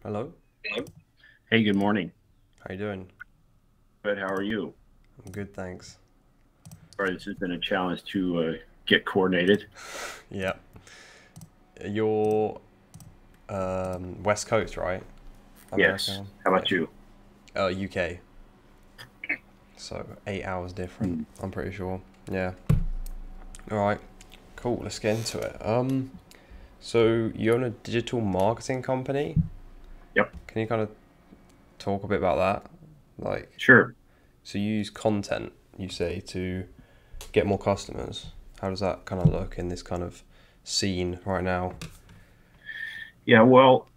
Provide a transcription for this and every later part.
Hello, Hey, good morning. how you doing? Good. How are you? I'm good, thanks. Sorry, this has been a challenge to get coordinated. Yeah, you're West Coast, right? Yes. America. How Yeah. about you? UK. So 8 hours different. Hmm. I'm pretty sure. Yeah. All right. Cool. Let's get into it. So you own a digital marketing company. Yep. Can you kind of talk a bit about that? Like, Sure. so you use content, you say, to get more customers. How does that kind of look in this kind of scene right now? Yeah. Well,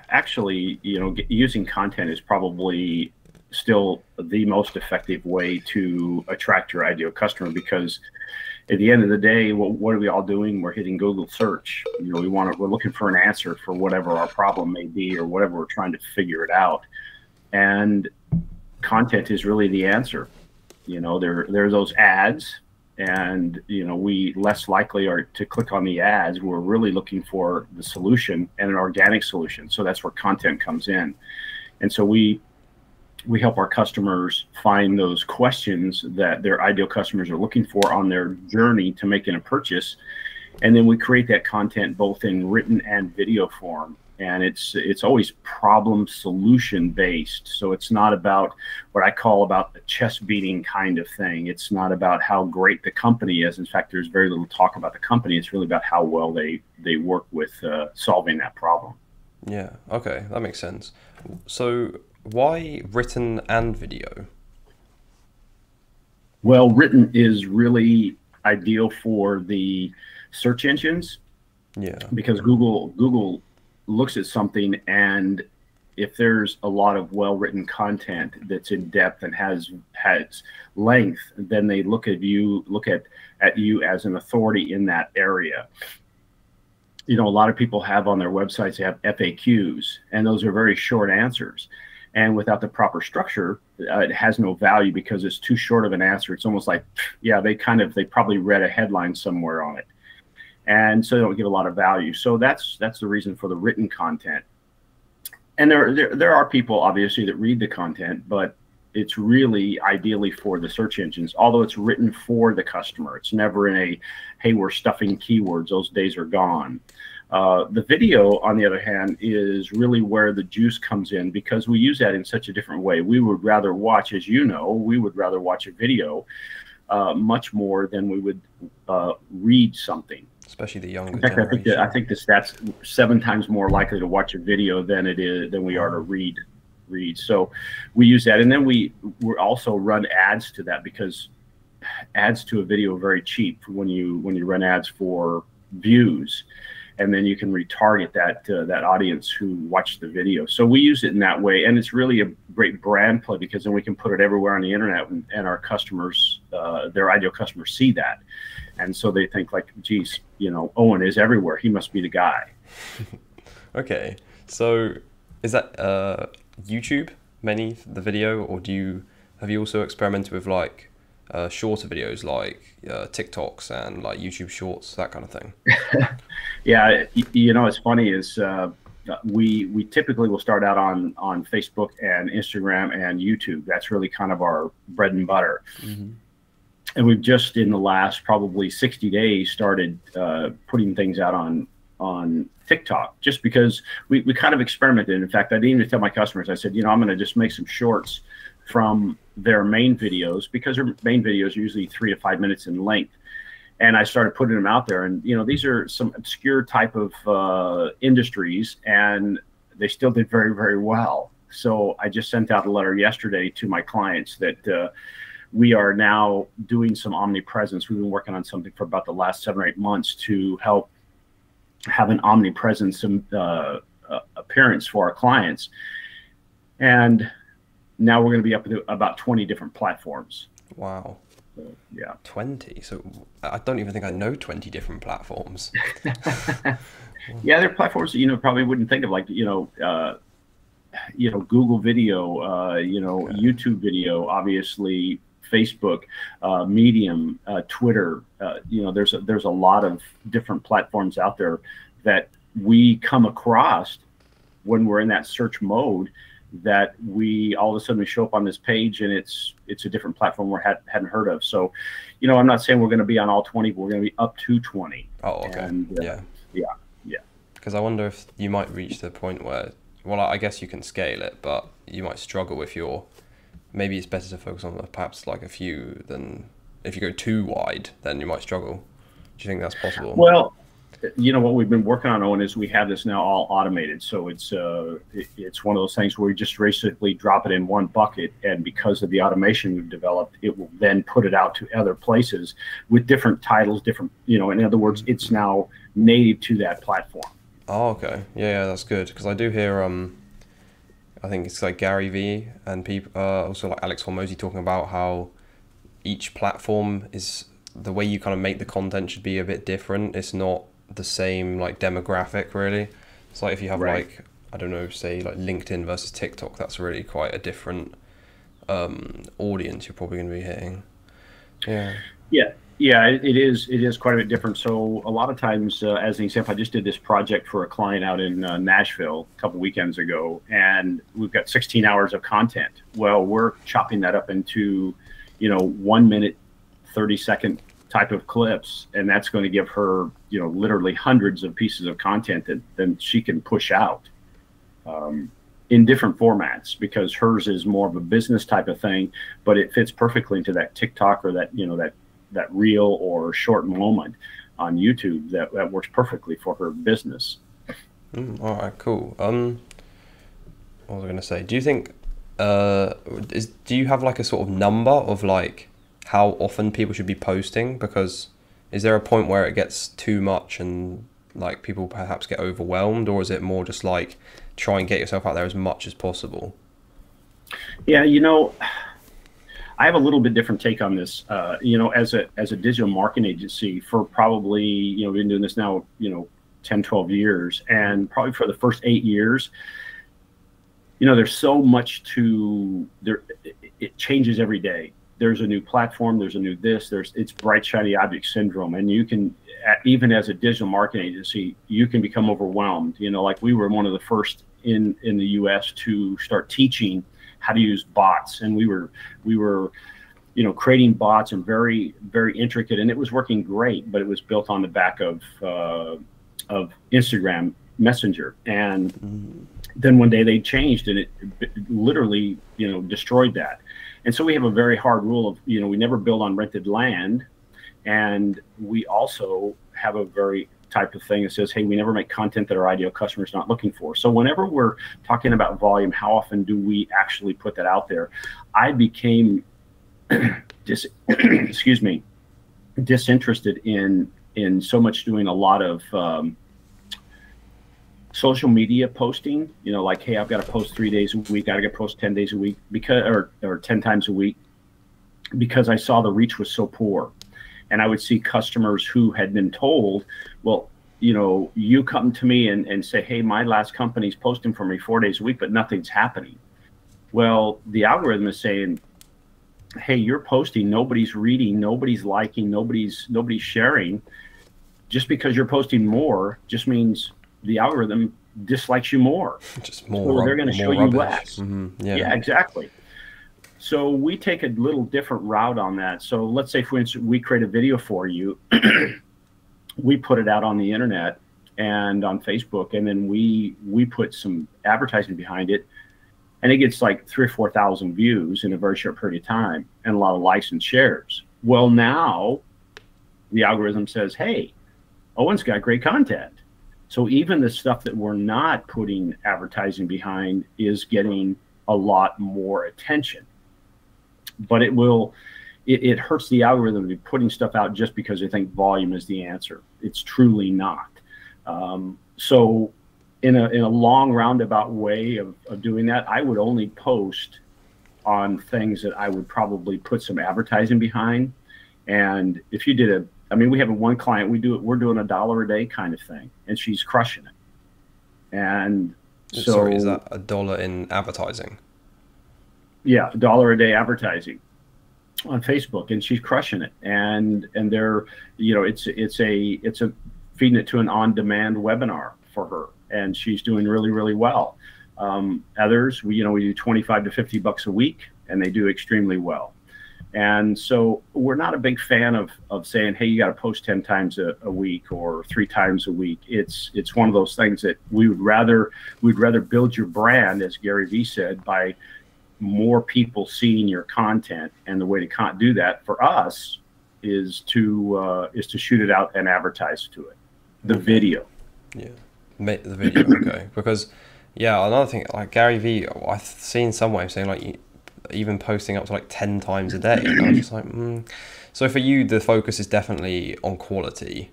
actually, using content is probably still the most effective way to attract your ideal customer because at the end of the day, what are we all doing? We're hitting Google search. We're looking for an answer for whatever our problem may be or whatever we're trying to figure it out. And content is really the answer. There's those ads, and we less likely are to click on the ads. We're really looking for the solution and an organic solution. So that's where content comes in. And so we help our customers find those questions that their ideal customers are looking for on their journey to making a purchase, and then we create that content both in written and video form. And it's always problem solution based, so it's not about what I call about the chest beating kind of thing. It's not about how great the company is. In fact, there's very little talk about the company. It's really about how well they work with solving that problem. Yeah, okay, that makes sense. So, why written and video? Well, written is really ideal for the search engines Yeah, because Google looks at something, and if there's a lot of well-written content that's in depth and has length, then they look at you as an authority in that area. A lot of people have on their websites, they have FAQs, and those are very short answers. And without the proper structure, it has no value because it's too short of an answer. It's almost like, yeah, they probably read a headline somewhere on it, and so they don't give a lot of value. So that's the reason for the written content. And there are people obviously that read the content, but it's really ideally for the search engines. Although it's written for the customer, it's never in a, hey, we're stuffing keywords. Those days are gone. The video, on the other hand, is really where the juice comes in because we use that in such a different way. We would rather watch, as you know, we would rather watch a video much more than we would read something. especially the In younger fact, I generation. think the stats 7 times more likely to watch a video than we are to Wow. read. So we use that, and then we also run ads to that because ads to a video are very cheap when you run ads for views, and then you can retarget that audience who watched the video. So we use it in that way, and it's really a great brand play because then we can put it everywhere on the internet, and our customers, their ideal customers, see that, and so they think like, geez, Owen is everywhere. He must be the guy. Okay, so is that YouTube mainly the video, or have you also experimented with like shorter videos like TikToks and like YouTube Shorts, that kind of thing? Yeah, it's funny is we typically will start out on Facebook and Instagram and YouTube. That's really kind of our bread and butter. Hmm. And we've just in the last probably 60 days started putting things out on TikTok just because we kind of experimented. In fact, I didn't even tell my customers. I said, I'm going to just make some shorts from their main videos because their main videos are usually 3 to 5 minutes in length. And I started putting them out there, and these are some obscure type of industries, and they still did very, very well. So I just sent out a letter yesterday to my clients that we are now doing some omnipresence. We've been working on something for about the last 7 or 8 months to help have an omnipresence appearance for our clients. And now we're going to be up to about 20 different platforms. Wow, So, yeah. 20. So I don't even think I know 20 different platforms. Yeah, there are platforms that probably wouldn't think of, like Google Video, Okay. YouTube Video, obviously Facebook, Medium, Twitter. There's a lot of different platforms out there that we come across when we're in that search mode, that we all of a sudden we show up on this page and it's a different platform we hadn't heard of. So, I'm not saying we're going to be on all 20, but we're going to be up to 20. Oh, okay. And, Yeah. Yeah. Yeah. Because I wonder if you might reach the point where, well, I guess you can scale it, but you might struggle if maybe it's better to focus on perhaps like a few than if you go too wide, then you might struggle. Do you think that's possible? Well, what we've been working on, Owen, is we have this now all automated. So it's one of those things where we just basically drop it in one bucket, and because of the automation we've developed, it will then put it out to other places with different titles, different, in other words, it's now native to that platform. Oh, okay. Yeah, that's good, because I do hear I think it's like Gary Vee and people also like Alex Hormozy talking about how each platform is the way you kind of make the content should be a bit different. It's not the same like demographic really. It's like if you have like, I don't know, say like LinkedIn versus TikTok, that's really quite a different audience you're probably going to be hitting. Yeah, it is quite a bit different. So a lot of times, as an example, I just did this project for a client out in Nashville a couple weekends ago, and we've got 16 hours of content. Well, we're chopping that up into 1 minute, 30-second type of clips, and that's going to give her literally hundreds of pieces of content that then she can push out in different formats, because hers is more of a business type of thing, but it fits perfectly into that TikTok or that that reel or short moment on YouTube that works perfectly for her business. All right, cool. What was I going to say? Do you think do you have like a sort of number of like how often people should be posting? Because is there a point where it gets too much and like people perhaps get overwhelmed, or is it more just like try and get yourself out there as much as possible? Yeah, I have a little bit different take on this. As a digital marketing agency for probably, we've been doing this now, 10, 12 years, and probably for the first 8 years, there's so much it changes every day. There's a new platform, there's a new it's bright, shiny object syndrome. And you can, even as a digital marketing agency, you can become overwhelmed. Like we were one of the first in the US to start teaching how to use bots. And we were creating bots and very, very intricate, and it was working great, but it was built on the back of Instagram Messenger. And then one day they changed, and it literally, destroyed that. And so we have a very hard rule of, we never build on rented land. And we also have a very type of thing that says, hey, we never make content that our ideal customer is not looking for. So whenever we're talking about volume, how often do we actually put that out there? I became disinterested in so much doing a lot of social media posting, like, hey, I've got to post 3 days a week. I got to post 10 days a week or 10 times a week, because I saw the reach was so poor. And I would see customers who had been told, well, you come to me and say, hey, my last company's posting for me 4 days a week, but nothing's happening. Well, the algorithm is saying, hey, you're posting, nobody's reading, nobody's liking, nobody's sharing. Just because you're posting more just means the algorithm dislikes you more. Just more. So they're going to show you less. Yeah, exactly. So we take a little different route on that. So let's say, for instance, we create a video for you. We put it out on the internet and on Facebook, and then we put some advertising behind it, and it gets like 3,000 or 4,000 views in a very short period of time and a lot of likes and shares. Well, now the algorithm says, hey, Owen's got great content. So even the stuff that we're not putting advertising behind is getting a lot more attention. But it hurts the algorithm to be putting stuff out just because they think volume is the answer. It's truly not. So in a long roundabout way of doing that, I would only post on things that I would probably put some advertising behind. And if you did we have one client, we're doing $1 a day kind of thing, and she's crushing it. And so, sorry, is that $1 in advertising? Yeah, $1 a day advertising on Facebook, and she's crushing it. And they're, it's a feeding it to an on-demand webinar for her. and she's doing really, really well. Others, we do 25 to 50 bucks a week, and they do extremely well. And so we're not a big fan of saying, hey, you got to post 10 times a week or 3 times a week. It's one of those things that we'd rather build your brand, as Gary Vee said, by more people seeing your content. And the way to do that for us is to shoot it out and advertise to it. The video. Yeah, make the video. Okay, because another thing, like Gary Vee, I've seen some way of saying like even posting up to like 10 times a day. And I was just like, So for you, the focus is definitely on quality,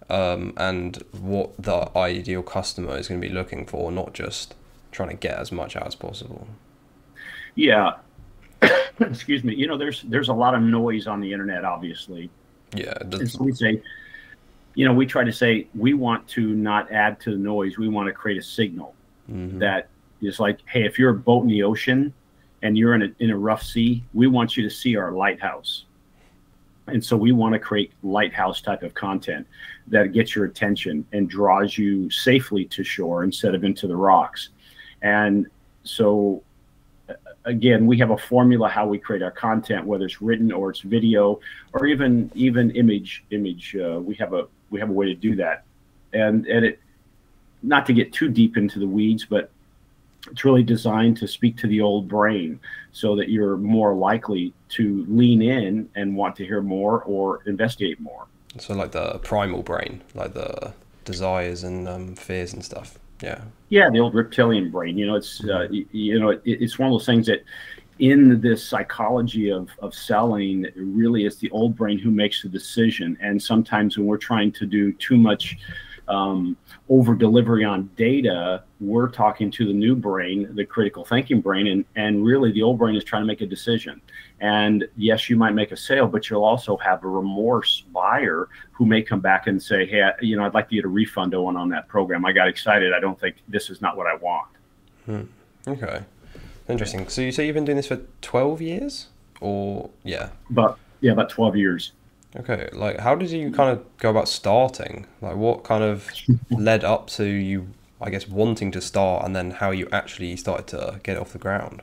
and what the ideal customer is going to be looking for, not just trying to get as much out as possible. Yeah. Excuse me. There's a lot of noise on the internet, obviously. Yeah. And so we say, we try to say we want to not add to the noise. We want to create a signal that is like, hey, if you're a boat in the ocean and you're in a rough sea, we want you to see our lighthouse. And so we want to create lighthouse type of content that gets your attention and draws you safely to shore instead of into the rocks. And so again, we have a formula how we create our content, whether it's written or it's video or even image. We have a way to do that. And it, not to get too deep into the weeds, but it's really designed to speak to the old brain so that you're more likely to lean in and want to hear more or investigate more. So like the primal brain, like the desires and fears and stuff. Yeah. Yeah, the old reptilian brain. It's it's one of those things that in this psychology of selling, really it's the old brain who makes the decision. And sometimes when we're trying to do too much over delivery on data, we're talking to the new brain, the critical thinking brain, and really the old brain is trying to make a decision. And yes, you might make a sale, but you'll also have a remorse buyer who may come back and say, hey, I'd like to get a refund, Owen, on that program. I got excited. I don't think this is not what I want. Okay. Interesting. So you say you've been doing this for 12 years or About 12 years. Okay, like how did you kind of go about starting? Like what kind of led up to you, I guess, wanting to start, and then how you actually started to get it off the ground?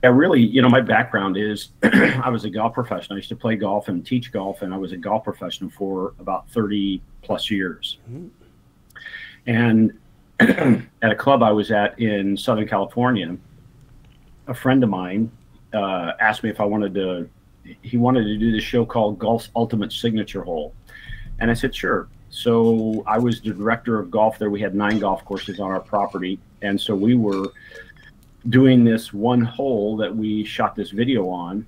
Yeah, really, my background is I was a golf professional. I used to play golf and teach golf, and I was a golf professional for about 30 plus years. And at a club I was at in Southern California, a friend of mine asked me if he wanted to do this show called Golf's Ultimate Signature Hole. And I said, sure. So I was the director of golf there. We had 9 golf courses on our property. And so we were doing this one hole that we shot this video on.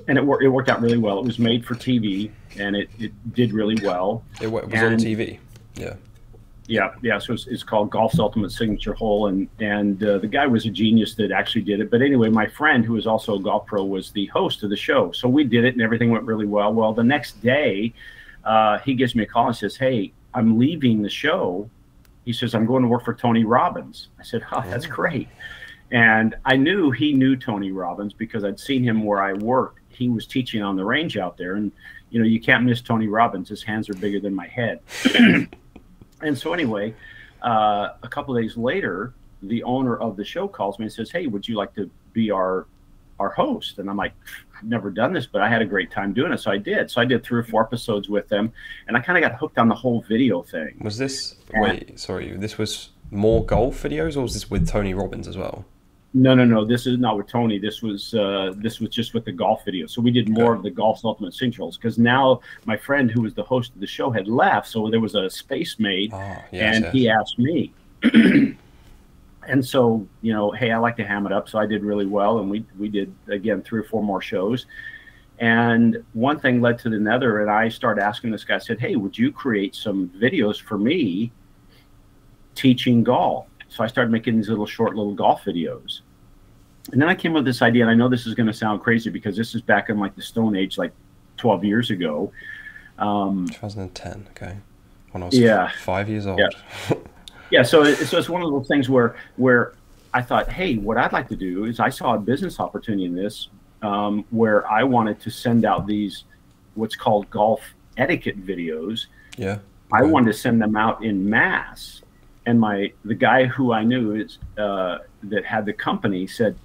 And it worked out really well. It was made for TV, and it did really well. It was on TV. Yeah. Yeah. So it's called Golf's Ultimate Signature Hole, and the guy was a genius that actually did it. But anyway, my friend, who is also a golf pro, was the host of the show. So we did it, and everything went really well. Well, the next day, he gives me a call and says, "Hey, I'm leaving the show." He says, "I'm going to work for Tony Robbins." I said, "Oh, that's great." And I knew he knew Tony Robbins because I'd seen him where I worked. He was teaching on the range out there, and you can't miss Tony Robbins. His hands are bigger than my head. And so anyway, a couple of days later, the owner of the show calls me and says, "Hey, would you like to be our host?" And I'm like, "I've never done this, but I had a great time doing it." So I did. So I did 3 or 4 episodes with them, and I kind of got hooked on the whole video thing. Was this, this was more golf videos, or was this with Tony Robbins as well? No. This is not with Tony. This was just with the golf video. So we did more of the Golf's Ultimate Signature Holes because now my friend who was the host of the show had left, so there was a space made, he asked me. And so, hey, I like to ham it up. So I did really well, and we did again 3 or 4 more shows. And one thing led to another, and I started asking this guy. I said, "Hey, would you create some videos for me teaching golf?" So I started making these short little golf videos. And then I came up with this idea, and I know this is going to sound crazy because this is back in like the Stone Age, like 12 years ago. 2010, okay. When I was 5 years old. Yeah, so it's one of those things where I thought, hey, what I'd like to do is I saw a business opportunity in this where I wanted to send out these what's called golf etiquette videos. Yeah. I wanted to send them out in mass. And the guy who I knew that had the company said,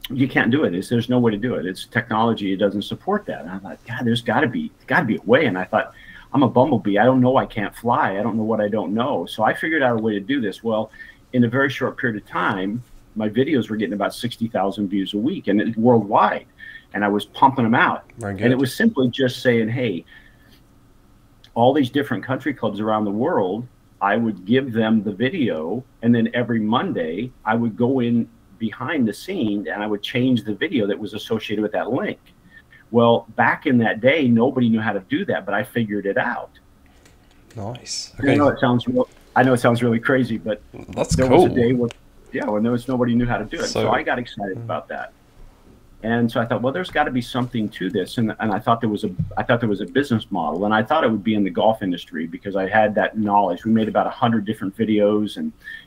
you can't do it. There's no way to do it. It's technology. It doesn't support that. And I thought, God, there's got to be a way. And I thought, I'm a bumblebee. I don't know. I can't fly. I don't know what I don't know. So I figured out a way to do this. Well, in a very short period of time, my videos were getting about 60,000 views a week, and it's worldwide. And I was pumping them out. And it was simply just saying, hey, all these different country clubs around the world, I would give them the video, and then every Monday I would go in behind the scene and I would change the video that was associated with that link. Well, back in that day, nobody knew how to do that, but I figured it out. Nice. Okay. I know it sounds really crazy, but there was a day where, when there was nobody knew how to do it. So I got excited about that. And so I thought, well, there's got to be something to this, and I thought there was a business model, and I thought it would be in the golf industry because I had that knowledge. We made about 100 different videos,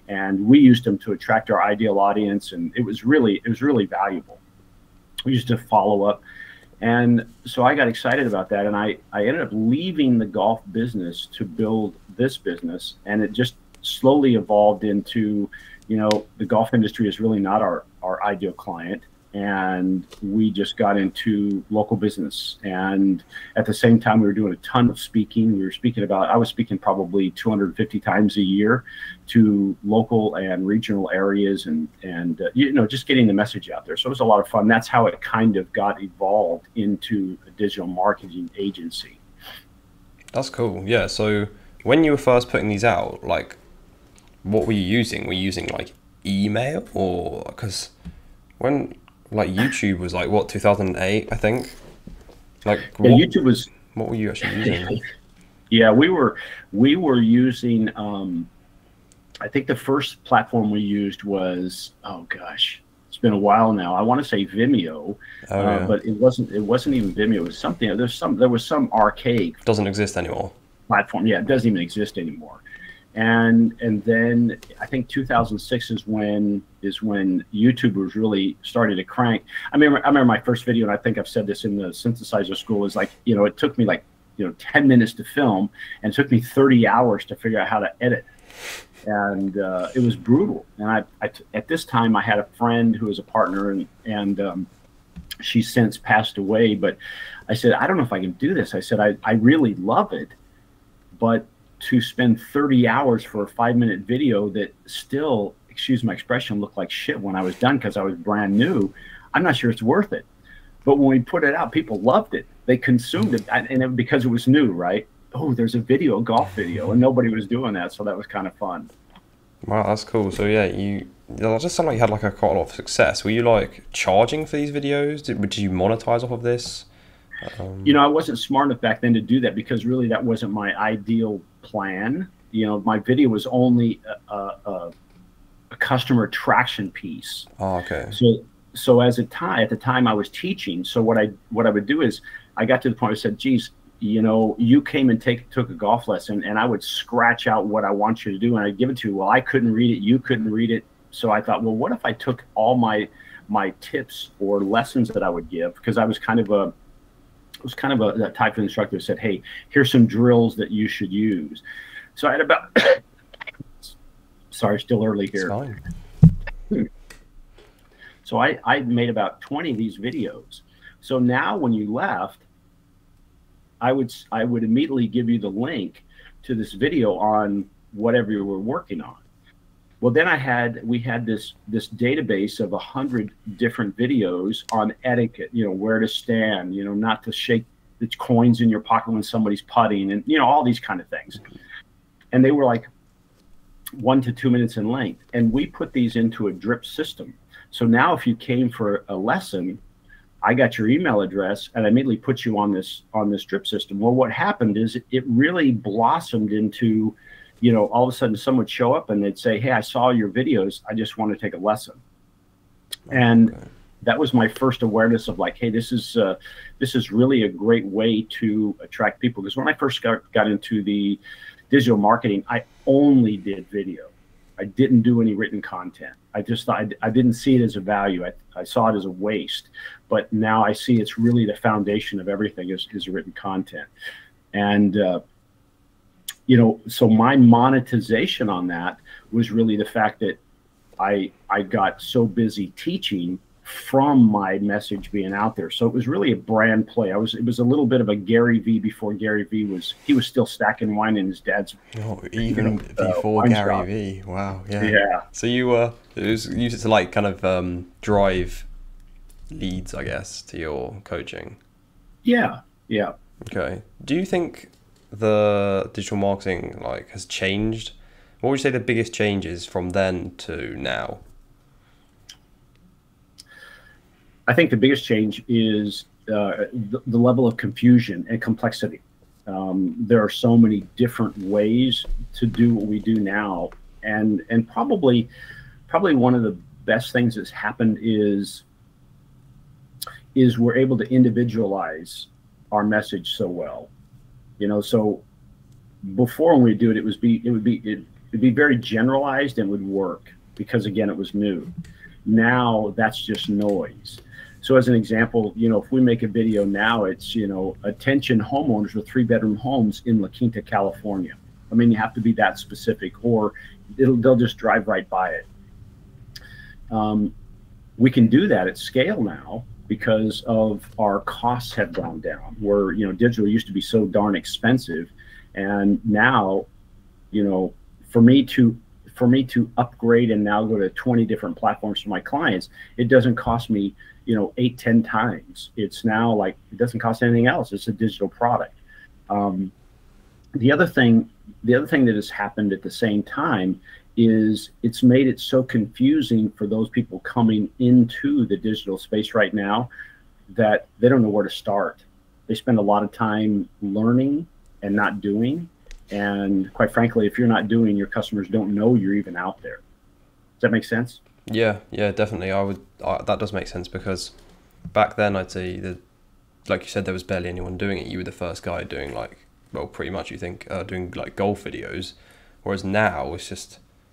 and we used them to attract our ideal audience, and it was really valuable. We used to follow up, and so I got excited about that, and I ended up leaving the golf business to build this business, and it just slowly evolved into, the golf industry is really not our ideal client. And we just got into local business. And at the same time, we were doing a ton of speaking. I was speaking probably 250 times a year to local and regional areas and just getting the message out there. So it was a lot of fun. That's how it kind of got evolved into a digital marketing agency. That's cool. Yeah. So when you were first putting these out, like, what were you using? Were you using like email, or because when YouTube was like what, 2008, I think. YouTube was. What were you actually using? Yeah, we were using. I think the first platform we used was, oh gosh, it's been a while now. I want to say Vimeo, but it wasn't even Vimeo. It was something. There was some archaic. Doesn't exist anymore. Platform. Yeah, it doesn't even exist anymore. And then I think 2006 is when YouTube was really starting to crank. I remember my first video, and I think I've said this in the synthesizer school, is like, it took me 10 minutes to film, and it took me 30 hours to figure out how to edit. And it was brutal. And at this time, I had a friend who was a partner, and she's since passed away. But I said, I don't know if I can do this. I said, I really love it, but to spend 30 hours for a 5-minute video that still, excuse my expression, looked like shit when I was done because I was brand new, I'm not sure it's worth it. But when we put it out, people loved it. They consumed it, and because it was new, right? Oh, there's a golf video, and nobody was doing that, so that was kind of fun. Wow, that's cool. So yeah, it just sounded like you had like quite a lot of success. Were you like charging for these videos? Did you monetize off of this? I wasn't smart enough back then to do that because really that wasn't my ideal plan. My video was only a customer attraction piece. Oh, okay. So at the time I was teaching. So what I would do is I got to the point where I said, geez, you came and took a golf lesson, and I would scratch out what I want you to do, and I'd give it to you. Well, I couldn't read it. You couldn't read it. So I thought, well, what if I took all my tips or lessons that I would give, because I was kind of that type of instructor who said, hey, here's some drills that you should use. So I had about, sorry, still early here. It's fine. So I made about 20 of these videos. So now when you left, I would immediately give you the link to this video on whatever you were working on. Well, then we had this database of 100 different videos on etiquette, where to stand, not to shake the coins in your pocket when somebody's putting, and all these kind of things. And they were like 1 to 2 minutes in length. And we put these into a drip system. So now if you came for a lesson, I got your email address and I immediately put you on this drip system. Well, what happened is it really blossomed into, all of a sudden someone would show up and they'd say, hey, I saw your videos. I just want to take a lesson. And that was my first awareness of like, hey, this is really a great way to attract people. Because when I first got into the digital marketing, I only did video. I didn't do any written content. I just thought I didn't see it as a value. I saw it as a waste. But now I see it's really the foundation of everything is written content. And so my monetization on that was really the fact that I got so busy teaching from my message being out there. So it was really a brand play. It was a little bit of a Gary V before Gary V was still stacking wine in his dad's Even before wine Gary shop. V. Wow, yeah. Yeah. So you use it to like kind of drive leads, I guess, to your coaching. Yeah. Yeah. Okay. Do you think the digital marketing like has changed? What would you say the biggest changes from then to now? I think the biggest change is the level of confusion and complexity. There are so many different ways to do what we do now, and probably one of the best things that's happened is we're able to individualize our message so well. So before when we do it, it'd be very generalized and would work because again it was new. Now that's just noise. So as an example, if we make a video now, it's, attention homeowners with 3-bedroom homes in La Quinta, California. I mean, you have to be that specific or they'll just drive right by it. We can do that at scale now because of our costs have gone down where, digital used to be so darn expensive. And now, for me to upgrade and now go to 20 different platforms for my clients, it doesn't cost me 8-10 times. It's now like it doesn't cost anything else. It's a digital product. The other thing that has happened at the same time is it's made it so confusing for those people coming into the digital space right now that they don't know where to start. They spend a lot of time learning and not doing. And quite frankly, if you're not doing, your customers don't know you're even out there. Does that make sense? Yeah, definitely. That does make sense because back then I'd say that, like you said, there was barely anyone doing it. You were the first guy doing pretty much doing like golf videos, whereas now I was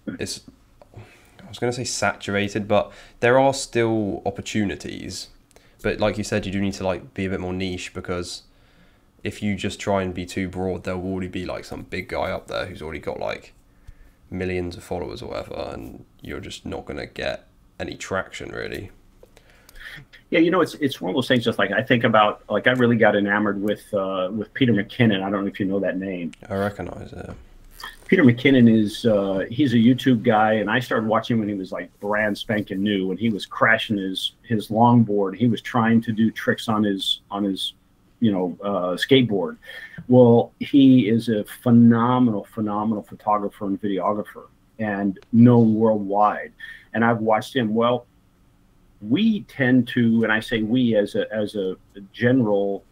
going to say saturated, but there are still opportunities. But like you said, you do need to like be a bit more niche because if you just try and be too broad, there will already be like some big guy up there who's already got like millions of followers or whatever, and you're just not going to get any traction really. Yeah, it's one of those things. Just like I think about, like I really got enamored with Peter McKinnon. I don't know if you know that name. I recognize it. Peter McKinnon is he's a YouTube guy, and I started watching when he was like brand spanking new. When he was crashing his longboard, he was trying to do tricks on his skateboard. Well, he is a phenomenal photographer and videographer and known worldwide. And I've watched him. Well, we tend to, and I say we as a general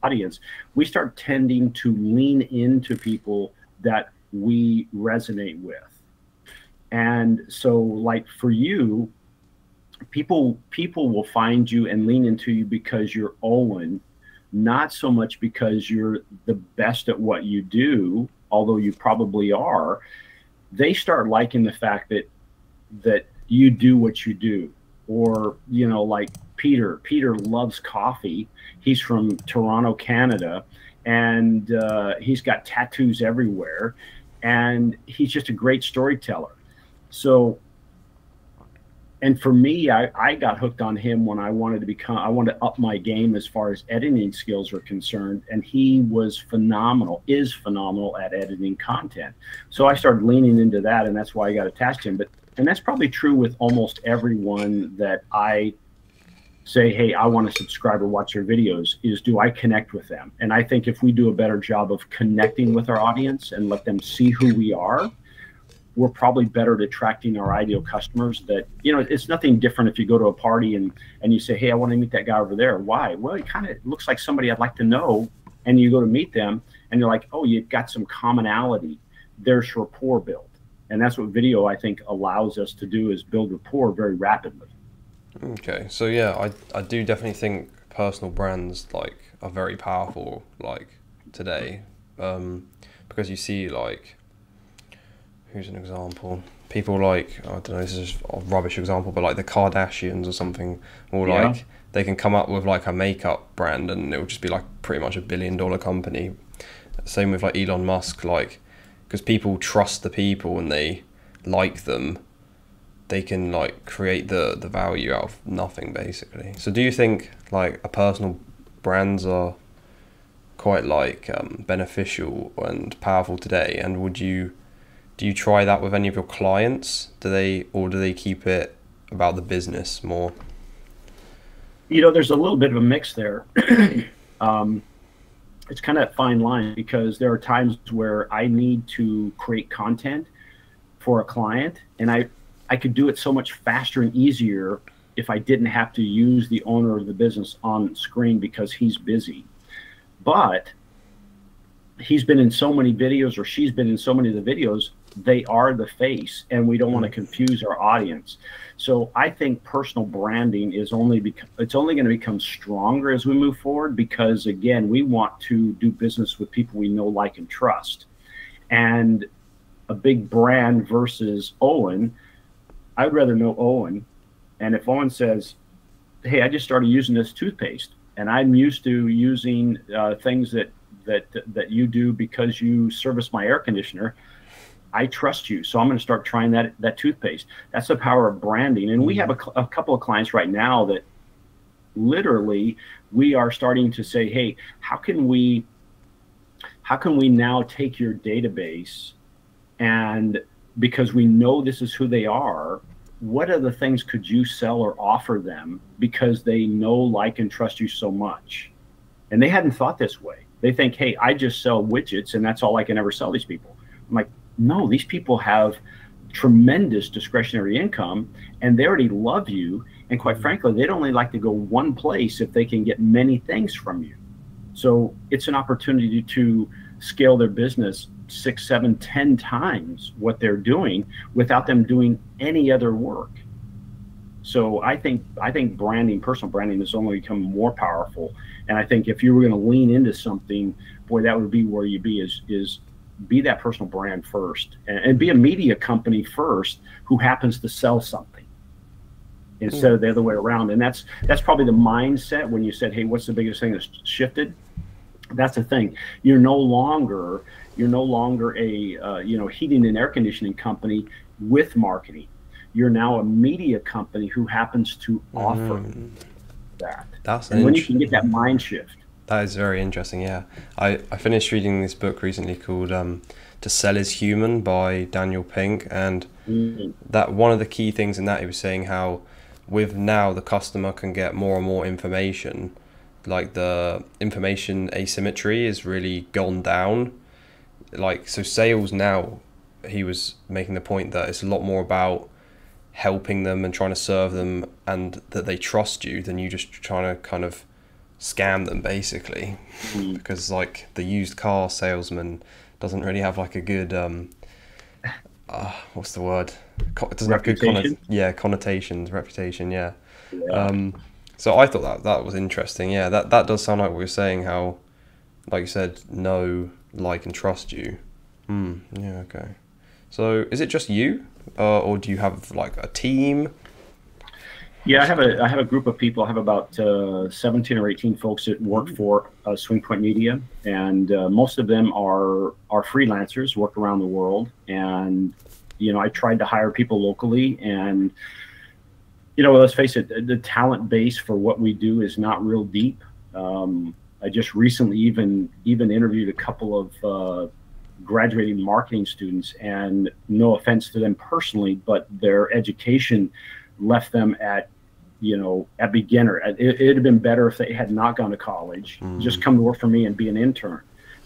audience, we start tending to lean into people that we resonate with. And so like for you, people will find you and lean into you because you're Owen, not so much because you're the best at what you do, although you probably are. They start liking the fact that you do what you do. Or, like Peter loves coffee. He's from Toronto, Canada, and he's got tattoos everywhere, and he's just a great storyteller. So, and for me, I got hooked on him when I wanted to up my game as far as editing skills are concerned. And he is phenomenal at editing content. So I started leaning into that, and that's why I got attached to him. And that's probably true with almost everyone that I say, hey, I want to subscribe or watch their videos, is do I connect with them? And I think if we do a better job of connecting with our audience and let them see who we are, we're probably better at attracting our ideal customers. That, it's nothing different if you go to a party and you say, hey, I want to meet that guy over there. Why? Well, it kind of looks like somebody I'd like to know. And you go to meet them and you're like, oh, you've got some commonality. There's rapport built. And that's what video, I think, allows us to do, is build rapport very rapidly. Okay, so yeah, I do definitely think personal brands like are very powerful like today, because you see like, who's an example? People like, I don't know, this is a rubbish example, but like the Kardashians or something, or like they can come up with like a makeup brand and it will just be like pretty much $1 billion company. Same with like Elon Musk, like, because people trust the people and they like them, they can like create the value out of nothing basically. So do you think like a personal brands are quite like beneficial and powerful today? And do you try that with any of your clients? Do they keep it about the business more? There's a little bit of a mix there. It's kind of a fine line, because there are times where I need to create content for a client, and I could do it so much faster and easier if I didn't have to use the owner of the business on screen because he's busy. But he's been in so many videos, or she's been in so many of the videos, they are the face, and we don't want to confuse our audience. So I think personal branding is only going to become stronger as we move forward, because again, we want to do business with people we know, like, and trust. And a big brand versus Owen, I'd rather know Owen. And if Owen says, hey, I just started using this toothpaste, and I'm used to using things that you do because you service my air conditioner, I trust you, so I'm going to start trying that toothpaste. That's the power of branding. And we have a couple of clients right now that literally we are starting to say, hey, how can we now take your database, and because we know this is who they are, what other things could you sell or offer them, because they know, like, and trust you so much? And they hadn't thought this way. They think, hey, I just sell widgets and that's all I can ever sell these people. I'm like, no, these people have tremendous discretionary income, and they already love you. And quite frankly, they'd only like to go one place if they can get many things from you. So it's an opportunity to scale their business 6, 7, 10 times what they're doing without them doing any other work. So I think branding, personal branding, has only become more powerful. And I think if you were going to lean into something, boy, that would be where you be, is be that personal brand first, and be a media company first who happens to sell something instead of the other way around. And that's probably the mindset when you said, hey, what's the biggest thing that's shifted? That's the thing. You're no longer a heating and air conditioning company with marketing. You're now a media company who happens to offer that. And when you can get that mind shift. That is very interesting, yeah. I finished reading this book recently called To Sell is Human by Daniel Pink, and that one of the key things in that, he was saying how with now the customer can get more and more information, like the information asymmetry is really gone down. Like, so sales now, he was making the point that it's a lot more about helping them and trying to serve them, and that they trust you, than you just trying to kind of scam them basically. Because like the used car salesman doesn't really have like a good what's the word, it doesn't have good connotations, reputation, yeah. So I thought that was interesting. Yeah, that does sound like what you're saying, how, like you said, know, like, and trust you. Yeah, okay. So is it just you, or do you have like a team? Yeah, I have a group of people. I have about 17 or 18 folks that work for SwingPoint Media, and most of them are freelancers, work around the world. And I tried to hire people locally, and let's face it, the talent base for what we do is not real deep. I just recently even interviewed a couple of graduating marketing students, and no offense to them personally, but their education left them at beginner. It'd have been better if they had not gone to college, just come to work for me and be an intern.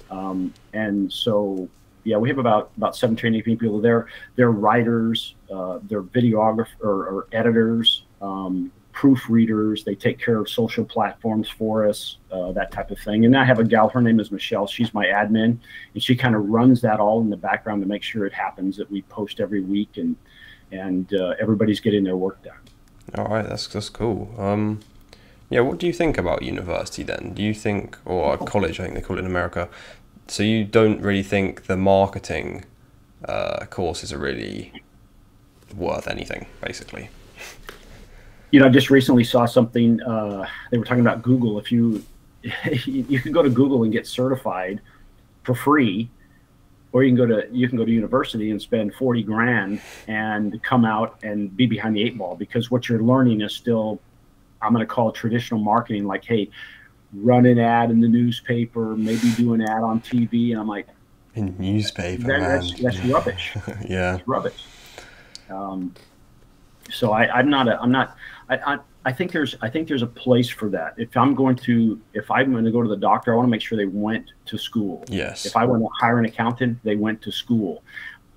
And so, yeah, we have about 17 people. They're writers, they're videographers or editors, proofreaders. They take care of social platforms for us, that type of thing. And I have a gal, her name is Michelle. She's my admin, and she kind of runs that all in the background to make sure it happens, that we post every week, and everybody's getting their work done. All right, that's cool. Yeah, what do you think about university then? Do you think, or college, I think they call it in America, so you don't really think the marketing courses are really worth anything, basically? I just recently saw something, they were talking about Google. If you can go to Google and get certified for free, or you can go to university and spend 40 grand and come out and be behind the eight ball, because what you're learning is still, I'm going to call it traditional marketing. Like, hey, run an ad in the newspaper, maybe do an ad on TV. And I'm like, in newspaper, man. That's rubbish. Yeah. It's rubbish. So I think there's a place for that. If I'm going to go to the doctor, I want to make sure they went to school. Yes. If I want to hire an accountant, they went to school.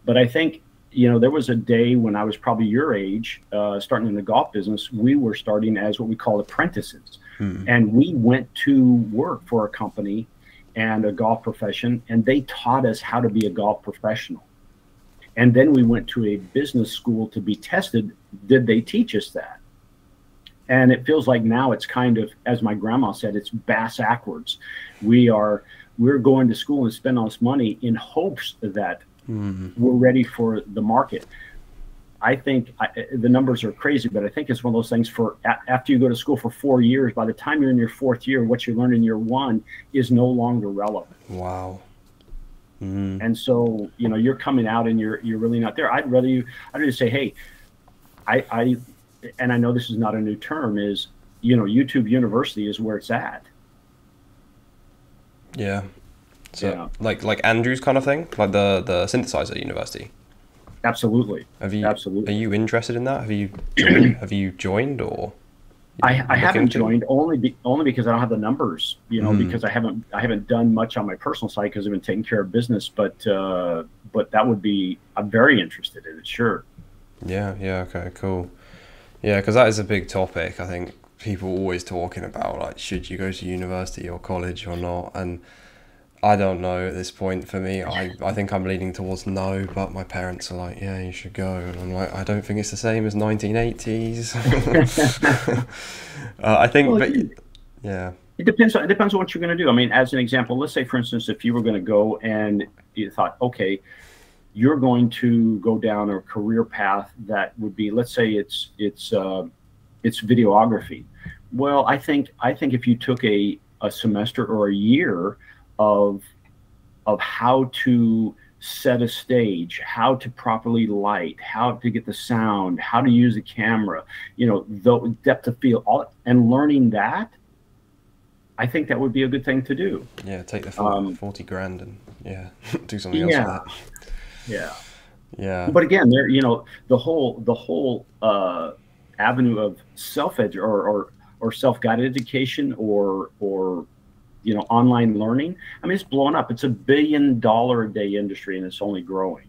But I think, there was a day when I was probably your age, starting in the golf business, we were starting as what we call apprentices. And we went to work for a company and a golf profession, and they taught us how to be a golf professional. And then we went to a business school to be tested. Did they teach us that? And it feels like now it's kind of, as my grandma said, it's bass backwards. We're going to school and spend all this money in hopes that we're ready for the market. I think the numbers are crazy, but I think it's one of those things after you go to school for 4 years, by the time you're in your fourth year, what you learn in year one is no longer relevant. Wow. And so, you're coming out and you're really not there. I'd rather say, hey, and I know this is not a new term, is, YouTube University is where it's at. Yeah. So like Andrew's kind of thing, like the synthesizer university. Absolutely. Absolutely. Are you interested in that? Have you joined or? I haven't joined only because I don't have the numbers, because I haven't done much on my personal side because I've been taking care of business. But that would be, I'm very interested in it. Sure. Yeah. Okay. Cool. Yeah, because that is a big topic. I think people always talking about, like, should you go to university or college or not? And I don't know at this point. For me, I think I'm leaning towards no, but my parents are like, yeah, you should go. And I'm like, I don't think it's the same as 1980s. I think, well, yeah. It depends on what you're going to do. I mean, as an example, let's say, for instance, if you were going to go and you thought, okay, you're going to go down a career path that would be, let's say it's videography. Well, I think if you took a semester or a year of how to set a stage, how to properly light, how to get the sound, how to use a camera, the depth of field, and learning that, I think that would be a good thing to do. Yeah, take the 40 grand and do something else with that. Yeah. But again, there, the whole avenue of self-edu or self-guided education or online learning. I mean, it's blowing up. It's $1 billion a day industry, and it's only growing.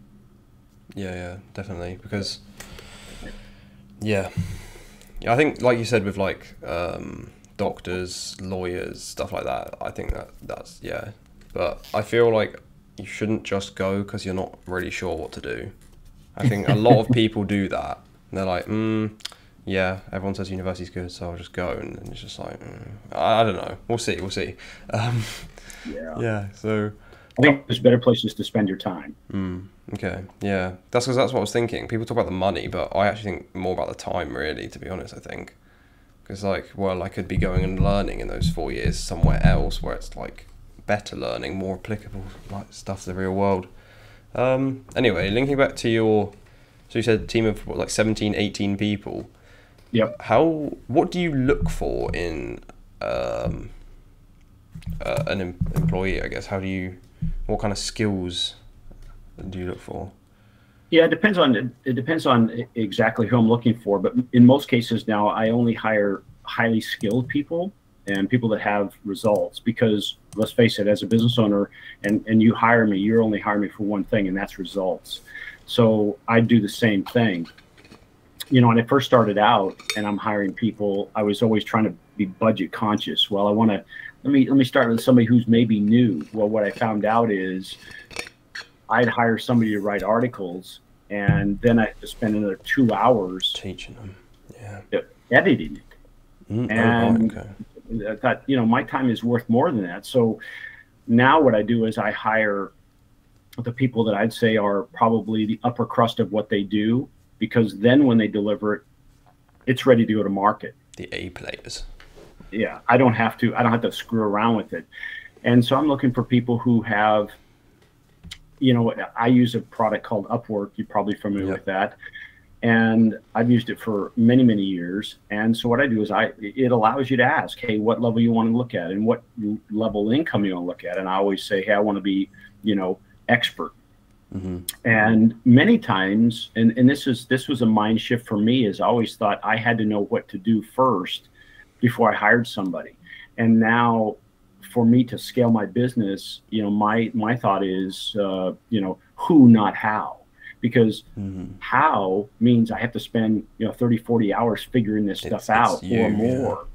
Yeah, definitely. Because I think, like you said, with like doctors, lawyers, stuff like that, I think that's But I feel like you shouldn't just go because you're not really sure what to do. I think a lot of people do that. And they're like, everyone says university's good, so I'll just go. And it's just like, I don't know. We'll see. So I think there's better places to spend your time. Okay. Yeah. That's because that's what I was thinking. People talk about the money, but I actually think more about the time, really, to be honest, I think. Because, like, well, I could be going and learning in those 4 years somewhere else where it's, like, better learning, more applicable, like, stuff to the real world. Anyway, linking back to so you said a team of, like, 17, 18 people. Yep. What do you look for in an employee, I guess? What kind of skills do you look for? Yeah, it depends on exactly who I'm looking for, but in most cases now I only hire highly skilled people and people that have results, because let's face it, as a business owner and you hire me, you're only hiring me for one thing, and that's results. So I do the same thing. When I first started out and I'm hiring people, I was always trying to be budget conscious. Well, let me start with somebody who's maybe new. Well, what I found out is I'd hire somebody to write articles, and then I had to spend another 2 hours teaching them, editing it. And I thought, my time is worth more than that. So now what I do is I hire the people that I'd say are probably the upper crust of what they do, because then when they deliver it, it's ready to go to market. The A players. Yeah, I don't have to screw around with it. And so I'm looking for people who have you know, I use a product called Upwork. You're probably familiar with Yep. that. And I've used it for many, many years. And so what I do is it allows you to ask, hey, what level you want to look at and what level income you want to look at. And I always say, hey, I want to be, you know, expert. Mm-hmm. And many times, and this was a mind shift for me, is I always thought I had to know what to do first before I hired somebody. And now for me to scale my business, you know, my thought is, you know, who, not how, because Mm-hmm. how means I have to spend, you know, 30, 40 hours figuring this stuff It's out you, or yeah. more.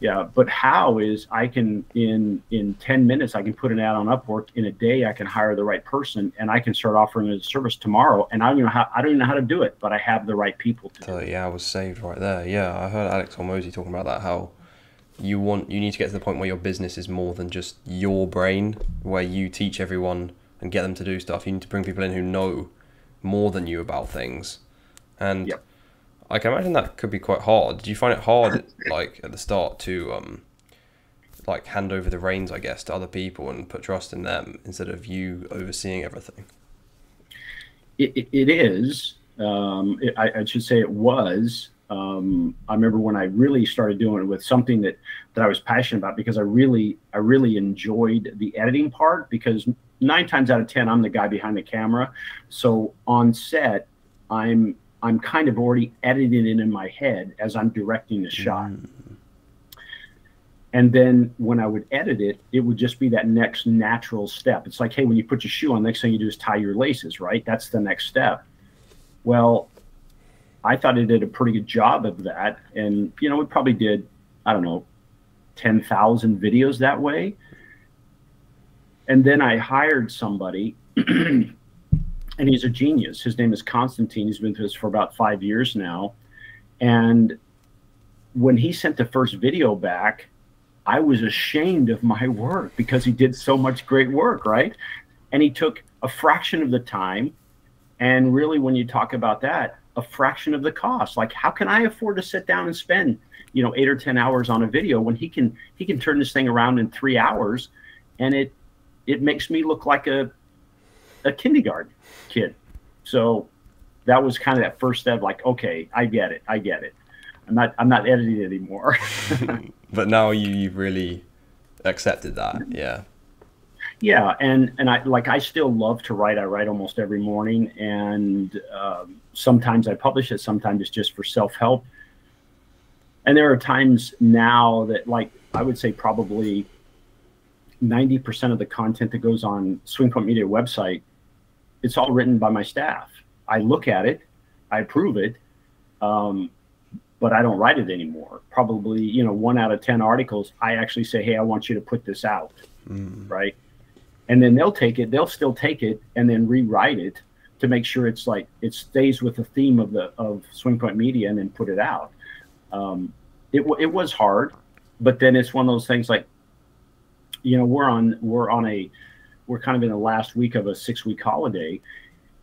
Yeah, but how is I can in 10 minutes I can put an ad on Upwork. In a day I can hire the right person and I can start offering a service tomorrow. And I don't even know how to do it, but I have the right people to do it. 30 hours saved right there. Yeah, I heard Alex Hormozy talking about that, how you need to get to the point where your business is more than just your brain, where you teach everyone and get them to do stuff. You need to bring people in who know more than you about things. And Yep. I can imagine that could be quite hard. Did you find it hard, like at the start, to like hand over the reins, I guess, to other people and put trust in them instead of you overseeing everything? It is. I should say it was. I remember when I really started doing it with something that I was passionate about, because I really enjoyed the editing part, because 9 times out of 10 I'm the guy behind the camera. So on set, I'm kind of already editing it in my head as I'm directing the shot. Mm, And then when I would edit it, it would just be that next natural step. It's like, hey, when you put your shoe on, next thing you do is tie your laces, right? That's the next step. Well, I thought it did a pretty good job of that. And, you know, we probably did, I don't know, 10,000 videos that way. And then I hired somebody, and he's a genius. His name is Constantine. He's been with us for about 5 years now. And when he sent the first video back, I was ashamed of my work because he did so much great work, right? And he took a fraction of the time. And really, when you talk about that, a fraction of the cost. Like, how can I afford to sit down and spend, you know, 8 or 10 hours on a video when he can turn this thing around in 3 hours, and it makes me look like a kindergarten kid. So that was kind of that first step. Like, okay, I get it. I'm not editing anymore. but now you've really accepted that, yeah. Yeah, and I still love to write. I write almost every morning, and sometimes I publish it. Sometimes it's just for self-help. And there are times now that, like, I would say probably 90% of the content that goes on SwingPoint Media website, it's all written by my staff. I look at it, I approve it, but I don't write it anymore. Probably, you know, 1 out of 10 articles, I actually say, hey, I want you to put this out, right? And then they'll still take it and then rewrite it to make sure it's like it stays with the theme of SwingPoint Media, and then put it out. It was hard, but then it's one of those things, like, you know, we're kind of in the last week of a 6-week holiday,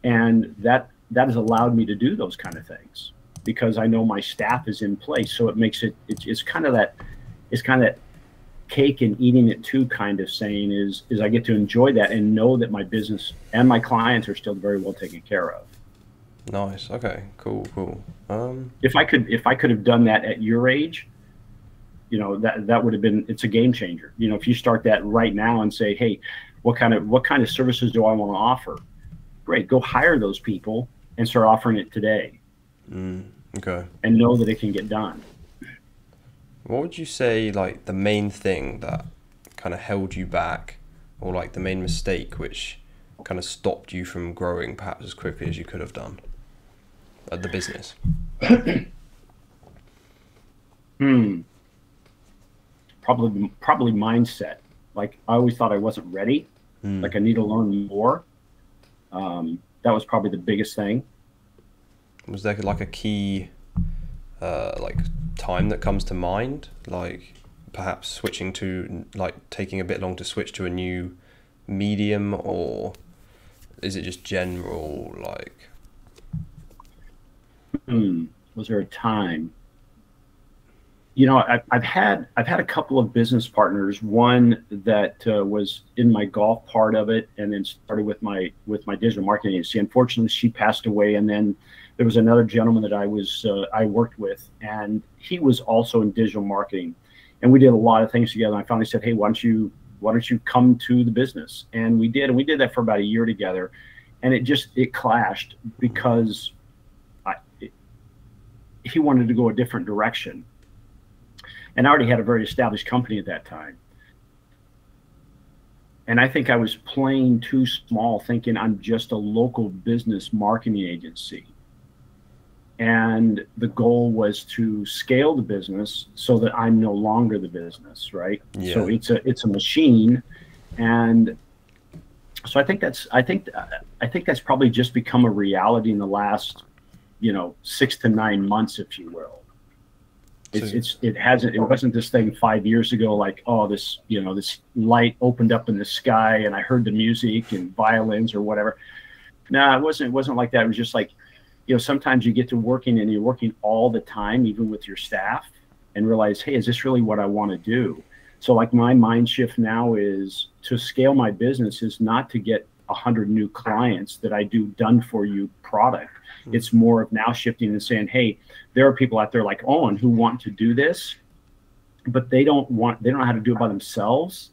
and that has allowed me to do those kind of things because I know my staff is in place. So it makes it's kind of that cake and eating it too kind of saying is I get to enjoy that and know that my business and my clients are still very well taken care of. Nice. Okay. Cool. If I could have done that at your age, you know, that would have been, it's a game changer. You know, if you start that right now and say, hey, what kind of services do I want to offer? Great, go hire those people and start offering it today, Okay. and know that it can get done. What would you say, like, the main thing that kind of held you back, or like the main mistake which kind of stopped you from growing perhaps as quickly as you could have done at the business? Probably mindset. Like, I always thought I wasn't ready. Like, I need to learn more. That was probably the biggest thing. Was there like a key like time that comes to mind, like perhaps switching to, like, taking a bit long to switch to a new medium, or is it just general, like? Was there a time? I've had a couple of business partners. One that was in my golf part of it, and then started with my digital marketing agency. Unfortunately, she passed away, and then there was another gentleman that I worked with, and he was also in digital marketing, and we did a lot of things together. And I finally said, "Hey, why don't you come to the business?" And we did that for about a year together, and it clashed because I, it, he wanted to go a different direction. And I already had a very established company at that time. And I think I was playing too small, thinking I'm just a local business marketing agency. And the goal was to scale the business so that I'm no longer the business, right? Yeah. So it's a machine. And so I think that's probably just become a reality in the last, 6 to 9 months, if you will. It wasn't this thing 5 years ago, like, oh, this light opened up in the sky and I heard the music and violins or whatever. No, it wasn't like that. It was just like, sometimes you get to working and you're working all the time, even with your staff, and realize, hey, is this really what I want to do? So like my mind shift now is to scale my business is not to get 100 new clients that I do done for you product. It's more of now shifting and saying, hey, there are people out there like Owen who want to do this, but they don't know how to do it by themselves.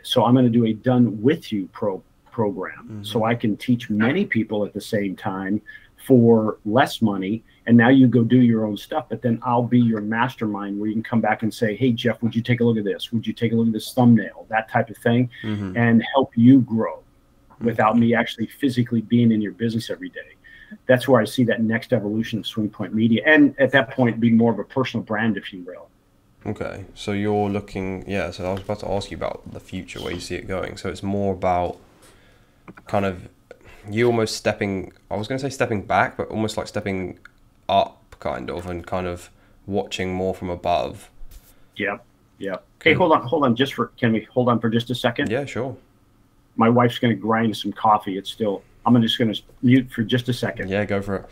So I'm going to do a done with you program. So I can teach many people at the same time for less money. And now you go do your own stuff, but then I'll be your mastermind where you can come back and say, hey, Jeff, would you take a look at this? Would you take a look at this thumbnail? That type of thing, and help you grow without me actually physically being in your business every day. That's where I see that next evolution of SwingPoint Media. And at that point, be more of a personal brand, if you will. Okay. So you're looking, yeah, so I was about to ask you about the future, where you see it going. So it's more about kind of you almost stepping, I was going to say stepping back, but almost like stepping up kind of, and kind of watching more from above. Yep. Hey, hold on. Can we hold on for just a second? Yeah, sure. My wife's going to grind some coffee. I'm just going to mute for just a second. Yeah, go for it.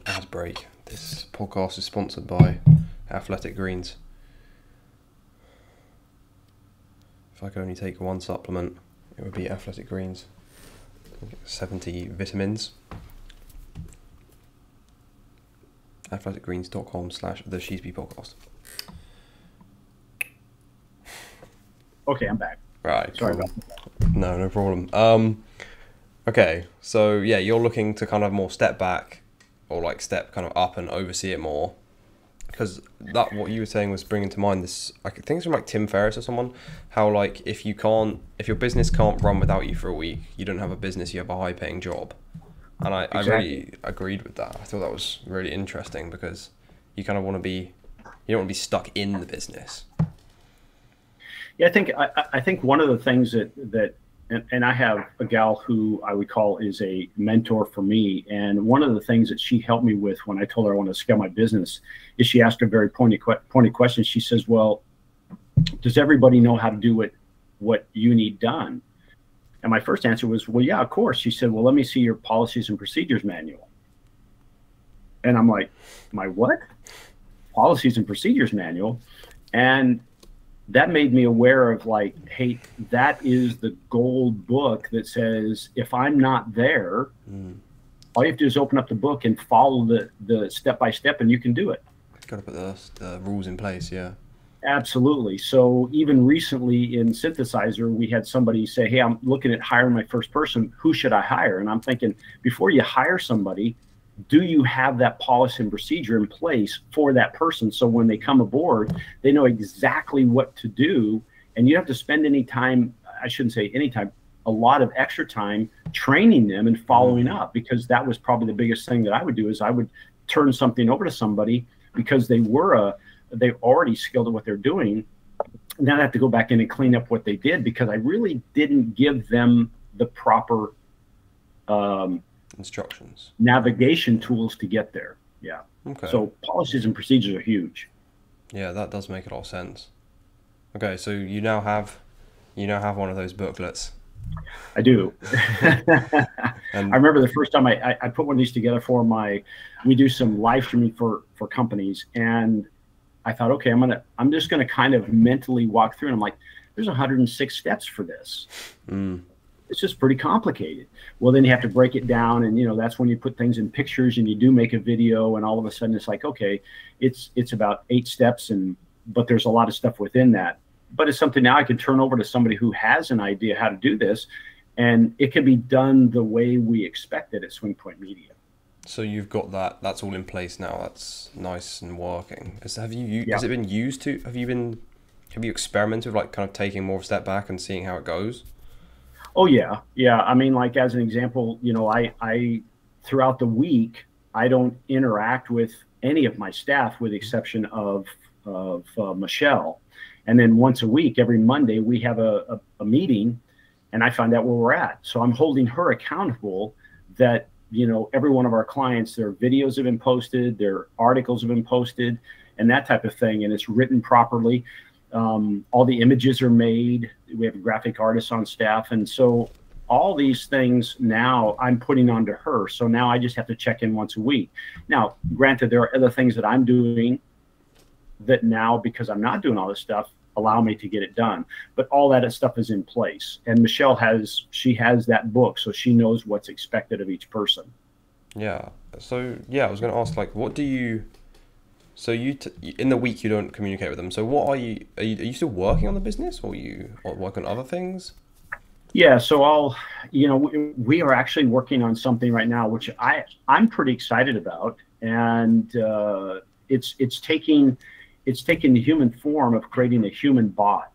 Ad break. This podcast is sponsored by Athletic Greens. If I could only take one supplement, it would be Athletic Greens. 70 vitamins. athleticgreens.com/the Sheasby podcast. Okay, I'm back. Right. Sorry cool. about that. No problem. Okay, so yeah, you're looking to kind of more step back, or like step kind of up and oversee it more, because that what you were saying was bringing to mind this. I think it's from like Tim Ferriss or someone. How like if your business can't run without you for a week, you don't have a business. You have a high-paying job. And I really agreed with that. I thought that was really interesting because you kind of want to be, you don't want to be stuck in the business. Yeah, I think one of the things that and I have a gal who I would call is a mentor for me. And one of the things that she helped me with when I told her I want to scale my business is she asked a very pointed question. She says, well, does everybody know how to do what you need done? And my first answer was, well, yeah, of course. She said, well, let me see your policies and procedures manual. And I'm like, my what? Policies and procedures manual. And that made me aware of like, hey, that is the gold book that says, if I'm not there, all you have to do is open up the book and follow the step-by-step and you can do it. Got to put the rules in place, yeah. Absolutely. So even recently in Synthesizer, we had somebody say, hey, I'm looking at hiring my first person. Who should I hire? And I'm thinking, before you hire somebody, do you have that policy and procedure in place for that person? So when they come aboard, they know exactly what to do. And you don't have to spend any time, I shouldn't say any time, a lot of extra time training them and following up, because that was probably the biggest thing that I would do is I would turn something over to somebody because they're already skilled at what they're doing. Now I have to go back in and clean up what they did because I really didn't give them the proper instructions, navigation tools to get there. Yeah. Okay. So policies and procedures are huge. Yeah, that does make a lot of sense. Okay, so you now have You now have one of those booklets. I do. I And remember the first time I put one of these together for we do some live streaming for companies, and I thought, okay, I'm just gonna kind of mentally walk through, and I'm like, there's 106 steps for this. mm, It's just pretty complicated. Well, then you have to break it down, and that's when you put things in pictures and you do make a video, and all of a sudden it's like, okay, it's about 8 steps, but there's a lot of stuff within that. But it's something now I can turn over to somebody who has an idea how to do this, and it can be done the way we expect it at SwingPoint Media. so you've got that. That's all in place now. That's nice and working. Yeah. Has it been used to? Have you experimented with like kind of taking more of a step back and seeing how it goes? Oh yeah, yeah. I mean, like as an example, I throughout the week I don't interact with any of my staff with the exception of Michelle, and then once a week, every Monday, we have a meeting, and I find out where we're at. So I'm holding her accountable that every one of our clients, their videos have been posted, their articles have been posted, and that type of thing, and it's written properly. All the images are made. We have graphic artists on staff. And so all these things now I'm putting onto her. So now I just have to check in once a week. Now, granted, there are other things that I'm doing that now, because I'm not doing all this stuff, allow me to get it done. But all that stuff is in place. And Michelle has that book, so she knows what's expected of each person. Yeah. So yeah, I was going to ask like, what do you? So in the week you don't communicate with them. So what are you? Are you still working on the business, or you work on other things? Yeah, so we are actually working on something right now, which I'm pretty excited about, and it's taking the human form of creating a human bot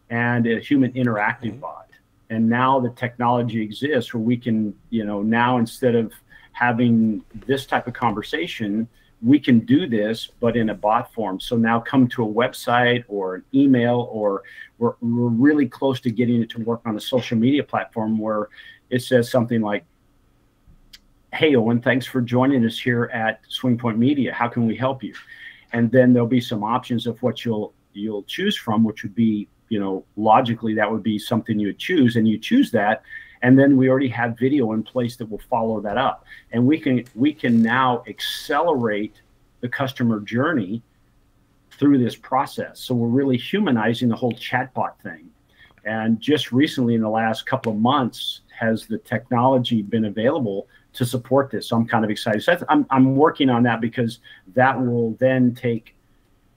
and a human interactive bot, and now the technology exists where we can, now instead of having this type of conversation, we can do this, but in a bot form. So now come to a website or an email, or we're really close to getting it to work on a social media platform where it says something like, hey, Owen, thanks for joining us here at SwingPoint Media. How can we help you? And then there'll be some options of what you'll choose from, which would be, logically, that would be something you would choose, and you choose that. And then we already have video in place that will follow that up. And we can now accelerate the customer journey through this process. So we're really humanizing the whole chatbot thing. And just recently, in the last couple of months, has the technology been available to support this. So I'm kind of excited. So I'm working on that, because that will then take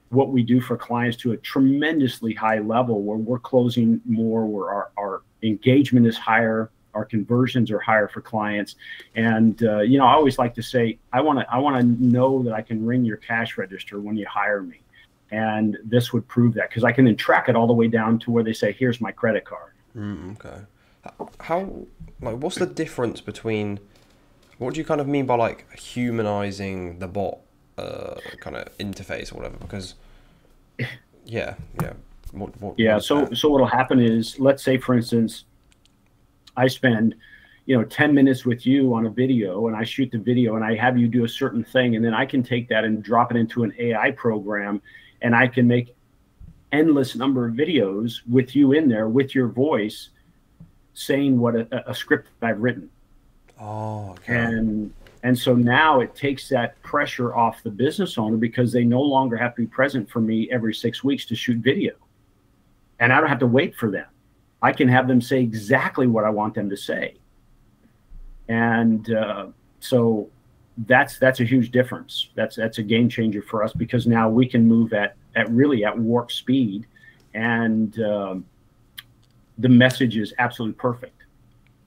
what we do for clients to a tremendously high level, where we're closing more, where our engagement is higher, our conversions are higher for clients. And I always like to say, I want to know that I can ring your cash register when you hire me. And this would prove that, because I can then track it all the way down to where they say, here's my credit card. Okay. What's the difference between, what do you kind of mean by like humanizing the bot kind of interface or whatever? Because yeah. So what'll happen is, let's say, for instance, I spend 10 minutes with you on a video, and I shoot the video, and I have you do a certain thing, and then I can take that and drop it into an AI program, and I can make endless number of videos with you in there, with your voice, saying what a script I've written. Oh, okay. And so now it takes that pressure off the business owner, because they no longer have to be present for me every 6 weeks to shoot video. And I don't have to wait for them. I can have them say exactly what I want them to say. And so that's a huge difference. That's a game changer for us, because now we can move at warp speed, and the message is absolutely perfect.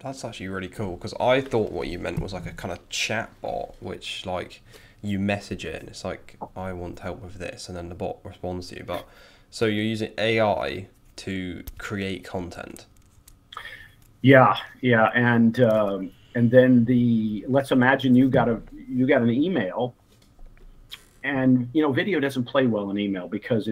That's actually really cool, because I thought what you meant was like a kind of chat bot, which like you message it and it's like, I want help with this, and then the bot responds to you. But so you're using AI to create content. Yeah, and then let's imagine you got an email, and video doesn't play well in email, because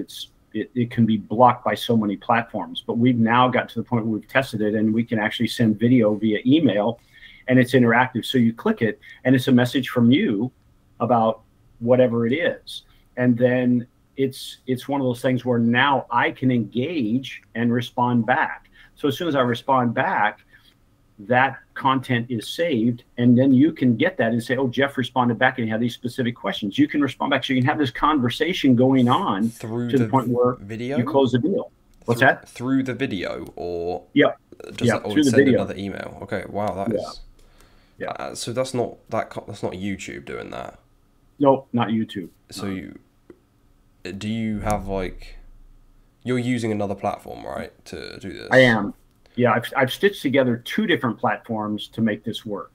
it can be blocked by so many platforms. But we've now got to the point where we've tested it, and we can actually send video via email, and it's interactive. So you click it, and it's a message from you about whatever it is. And then it's one of those things where now I can engage and respond back. So as soon as I respond back, that content is saved, and then you can get that and say, oh, Jeff responded back and he had these specific questions. You can respond back, so you can have this conversation going on through to the point where video you close the deal. What's that? Through the video, or Yep. just Yep, or through the send video. another email? Okay, wow, that is. Yeah. So that's not YouTube doing that. Nope, not YouTube. So do you have like, you're using another platform, right, to do this? I am. Yeah, I've stitched together 2 different platforms to make this work.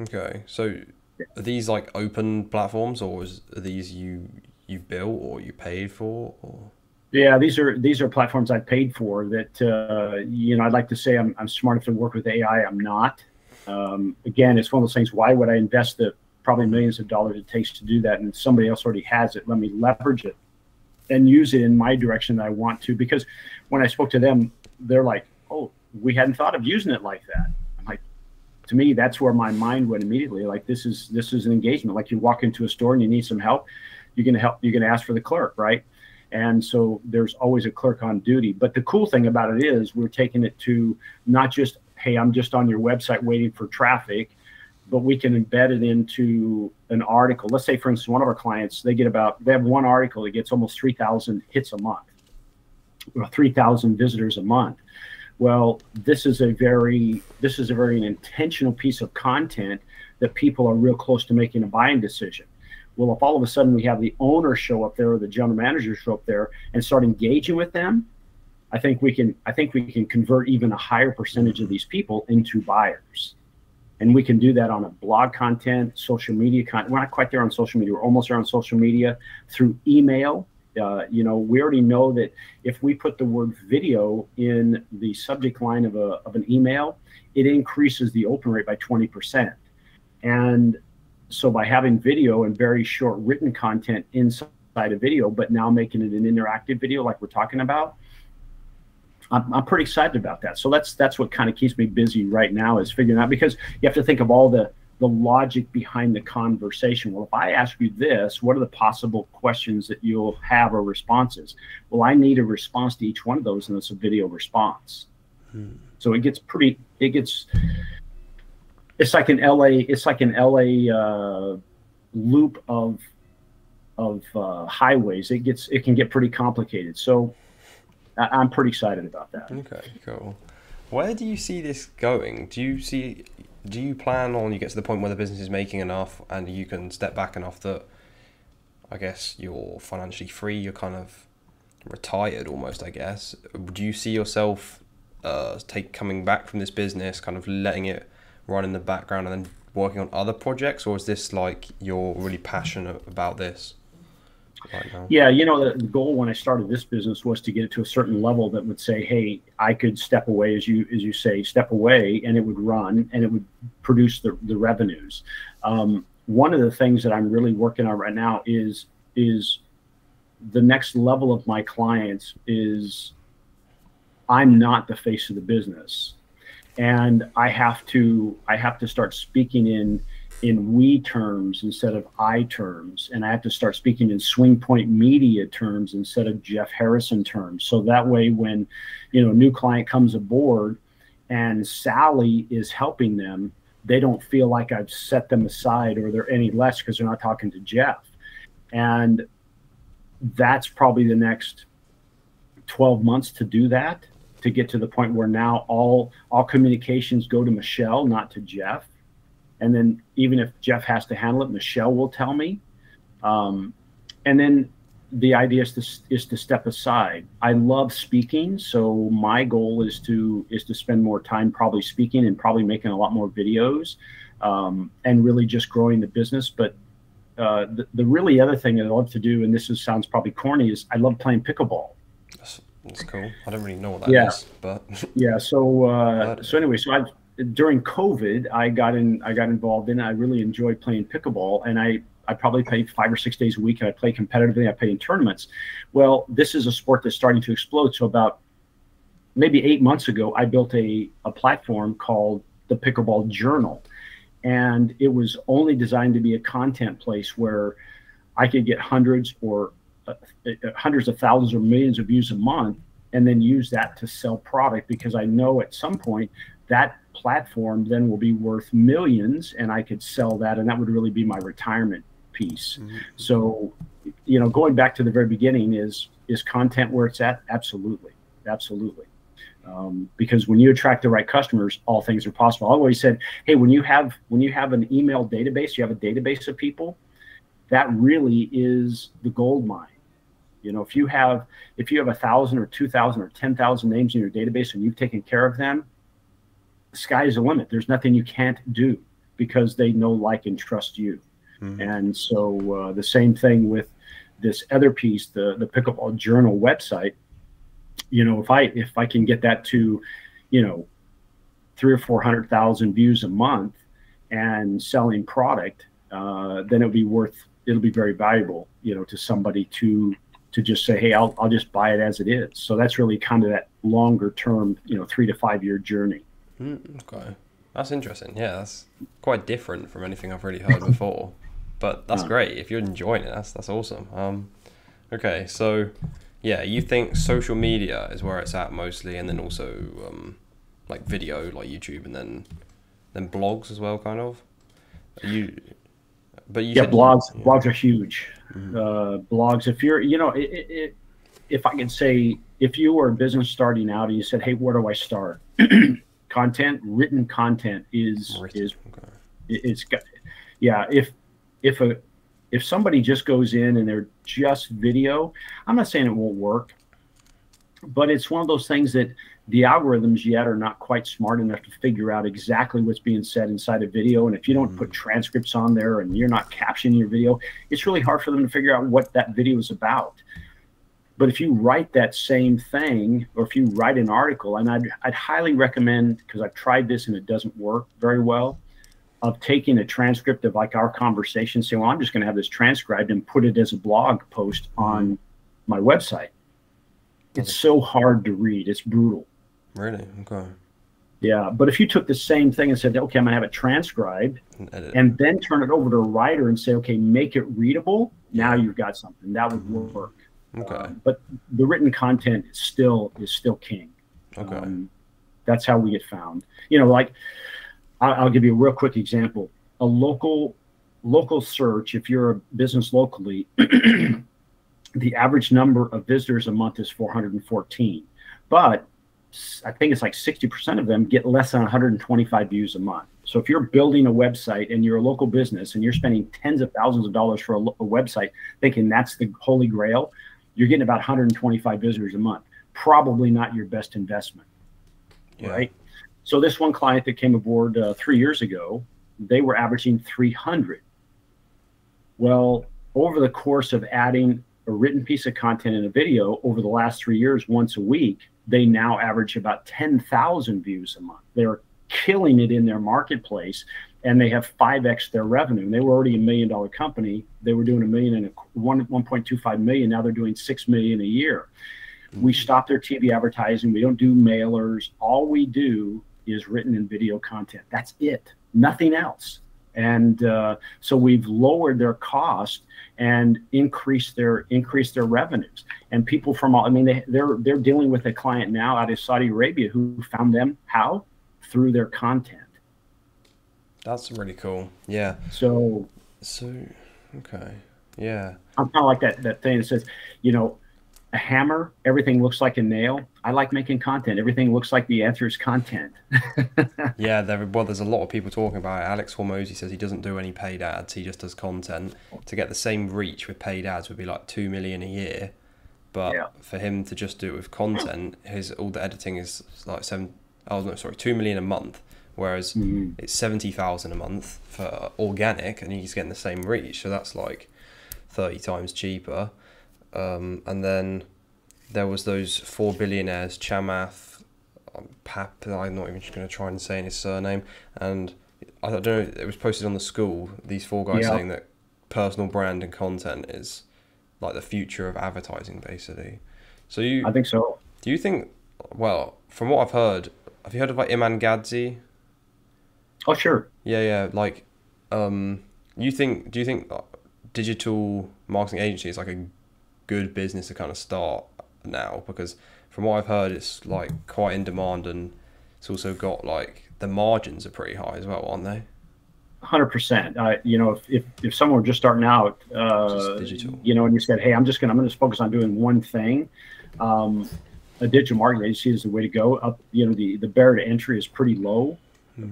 Okay, so are these like open platforms, or are these you built or you paid for? Or? Yeah, these are platforms I paid for that, you know, I'd like to say I'm smart enough to work with AI. I'm not. Again, it's one of those things, why would I invest the probably millions of dollars it takes to do that, and somebody else already has it? Let me leverage it and use it in my direction that I want to. Because when I spoke to them, they're like, oh, we hadn't thought of using it like that. I'm like, to me, that's where my mind went immediately. Like, this is an engagement. Like, you walk into a store and you need some help, you're gonna ask for the clerk, right? And so there's always a clerk on duty. But the cool thing about it is we're taking it to not just, hey, I'm just on your website waiting for traffic, but we can embed it into an article. Let's say, for instance, one of our clients, they have one article that gets almost 3,000 hits a month, or 3,000 visitors a month. Well, this is a very intentional piece of content that people are real close to making a buying decision. Well, if all of a sudden we have the owner show up there, or the general manager show up there and start engaging with them, I think we can convert even a higher percentage of these people into buyers. And we can do that on a blog content, social media content. We're not quite there on social media. We're almost there on social media, through email. You know, we already know that if we put the word video in the subject line of an email, it increases the open rate by 20%. And so by having video and very short written content inside a video, but now making it an interactive video like we're talking about, I'm pretty excited about that. So that's what kind of keeps me busy right now, is figuring out, because you have to think of all the logic behind the conversation. Well, if I ask you this, what are the possible questions that you'll have, or responses? Well, I need a response to each one of those, and it's a video response. So it's like an LA loop of highways. It can get pretty complicated. So I'm pretty excited about that. Okay, cool. Where do you see this going? Do you plan on, you get to the point where the business is making enough and you can step back enough that, I guess, you're financially free, you're kind of retired almost, I guess. Do you see yourself coming back from this business, kind of letting it run in the background and then working on other projects? Or is this like you're really passionate about this right now? Yeah, you know, the goal when I started this business was to get it to a certain level that would say, hey, I could step away, as you say, step away, and it would run and it would produce the revenues. One of the things that I'm really working on right now is the next level of my clients is, I'm not the face of the business, and I have to start speaking in we terms instead of I terms, and I have to start speaking in SwingPoint media terms instead of Jeff Harrison terms. So that way, when, you know, a new client comes aboard and Sally is helping them, they don't feel like I've set them aside or they're any less because they're not talking to Jeff. And that's probably the next 12 months to do that, to get to the point where now all communications go to Michelle, not to Jeff. And then even if Jeff has to handle it, Michelle will tell me. And then the idea is to step aside. I love speaking, so my goal is to spend more time probably speaking and probably making a lot more videos, and really just growing the business. But the really other thing that I love to do, and sounds probably corny, is I love playing pickleball. That's cool. I don't really know what that is, but yeah. So anyway, during COVID, I got involved in it. I really enjoyed playing pickleball, and I probably play 5 or 6 days a week, and I play competitively. I play in tournaments. Well, this is a sport that's starting to explode. So about maybe 8 months ago, I built a platform called the Pickleball Journal, and it was only designed to be a content place where I could get hundreds or hundreds of thousands or millions of views a month, and then use that to sell product, because I know at some point that platform then will be worth millions, and I could sell that, and that would really be my retirement piece. Mm-hmm. So, going back to the very beginning, is content where it's at? Absolutely. Because when you attract the right customers, all things are possible. I always said, hey, when you have an email database, you have a database of people, that really is the gold mine. If you have 1,000 or 2,000 or 10,000 names in your database and you've taken care of them, the sky is the limit. There's nothing you can't do, because they know, like, and trust you. Mm-hmm. And so the same thing with this other piece, the Pickleball Journal website. If I can get that to, 300,000 or 400,000 views a month and selling product, then it'll be very valuable, to somebody to just say, hey, I'll just buy it as it is. So that's really kind of that longer term, 3 to 5 year journey. Okay, that's interesting. Yeah, that's quite different from anything I've really heard before. But that's great. If you're enjoying it, that's awesome. Okay, so yeah, you think social media is where it's at mostly, and then also like video, like YouTube, and then blogs as well, kind of. Blogs are huge. Mm-hmm. Blogs, if you're, if I can say, if you were a business starting out and you said, hey, where do I start? Written content is okay. It's got, yeah. If somebody just goes in and they're just video, I'm not saying it won't work, but it's one of those things that the algorithms yet are not quite smart enough to figure out exactly what's being said inside a video. And if you don't put transcripts on there and you're not captioning your video, it's really hard for them to figure out what that video is about. But if you write that same thing, or if you write an article, and I'd highly recommend, because I've tried this and it doesn't work very well, of taking a transcript of like our conversation, saying, well, I'm just going to have this transcribed and put it as a blog post on my website. It's so hard to read. It's brutal. Really? Okay. Yeah. But if you took the same thing and said, okay, I'm going to have it transcribed and then turn it over to a writer and say, okay, make it readable. Now you've got something that would work. Okay. But the written content is still king. Okay. That's how we get found. Like, I'll give you a real quick example. A local search, if you're a business locally, the average number of visitors a month is 414. But I think it's like 60% of them get less than 125 views a month. So if you're building a website and you're a local business and you're spending tens of thousands of dollars for a website, thinking that's the holy grail, you're getting about 125 visitors a month. Probably not your best investment, right? So this one client that came aboard 3 years ago, they were averaging 300. Well, over the course of adding a written piece of content and a video over the last 3 years, once a week, they now average about 10,000 views a month. They're killing it in their marketplace, and they have 5x their revenue. And they were already $1 million company. They were doing $1.25 million. Now they're doing $6 million a year. We stop their TV advertising. We don't do mailers. All we do is written and video content. That's it. Nothing else. And so we've lowered their cost and increased their revenues. And people from all, they're dealing with a client now out of Saudi Arabia who found them how? Through their content. That's really cool. Yeah. So okay. Yeah. I'm kind of like that thing that says, a hammer, everything looks like a nail. I like making content. Everything looks like the answer is content. Yeah, there's a lot of people talking about it. Alex Hormozy says he doesn't do any paid ads. He just does content. To get the same reach with paid ads would be like 2 million a year. But for him to just do it with content, all the editing is like 2 million a month. Whereas it's 70,000 a month for organic, and he's getting the same reach. So that's like 30 times cheaper. And then there was those 4 billionaires, Chamath, Pap, I'm not even going to try and say his surname, and I don't know, it was posted on the school, these 4 guys saying that personal brand and content is like the future of advertising, basically. So I think so. Do you think, well, from what I've heard, have you heard of like Iman Gadzi? Oh, sure. Yeah, like, do you think digital marketing agency is like a good business to kind of start now? Because from what I've heard, it's like quite in demand, and it's also got like the margins are pretty high as well, aren't they? 100%. You know, if someone were just starting out, Just digital. you know, and you said, hey, I'm gonna focus on doing one thing, a digital marketing agency is the way to go. Up, you know, the barrier to entry is pretty low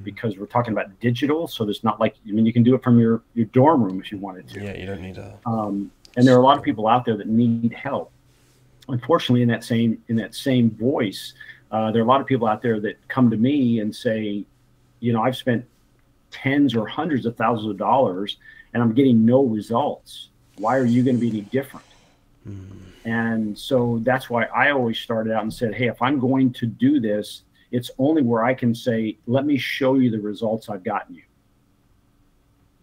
because we're talking about digital. So there's not like, I mean, you can do it from your dorm room if you wanted to. Yeah, you don't need a. And there are a lot of people out there that need help. Unfortunately, in that same voice, there are a lot of people out there that come to me and say, you know, I've spent tens or hundreds of thousands of dollars and I'm getting no results. Why are you going to be any different? And so that's why I always started out and said, hey, if I'm going to do this, it's only where I can say, let me show you the results I've gotten you.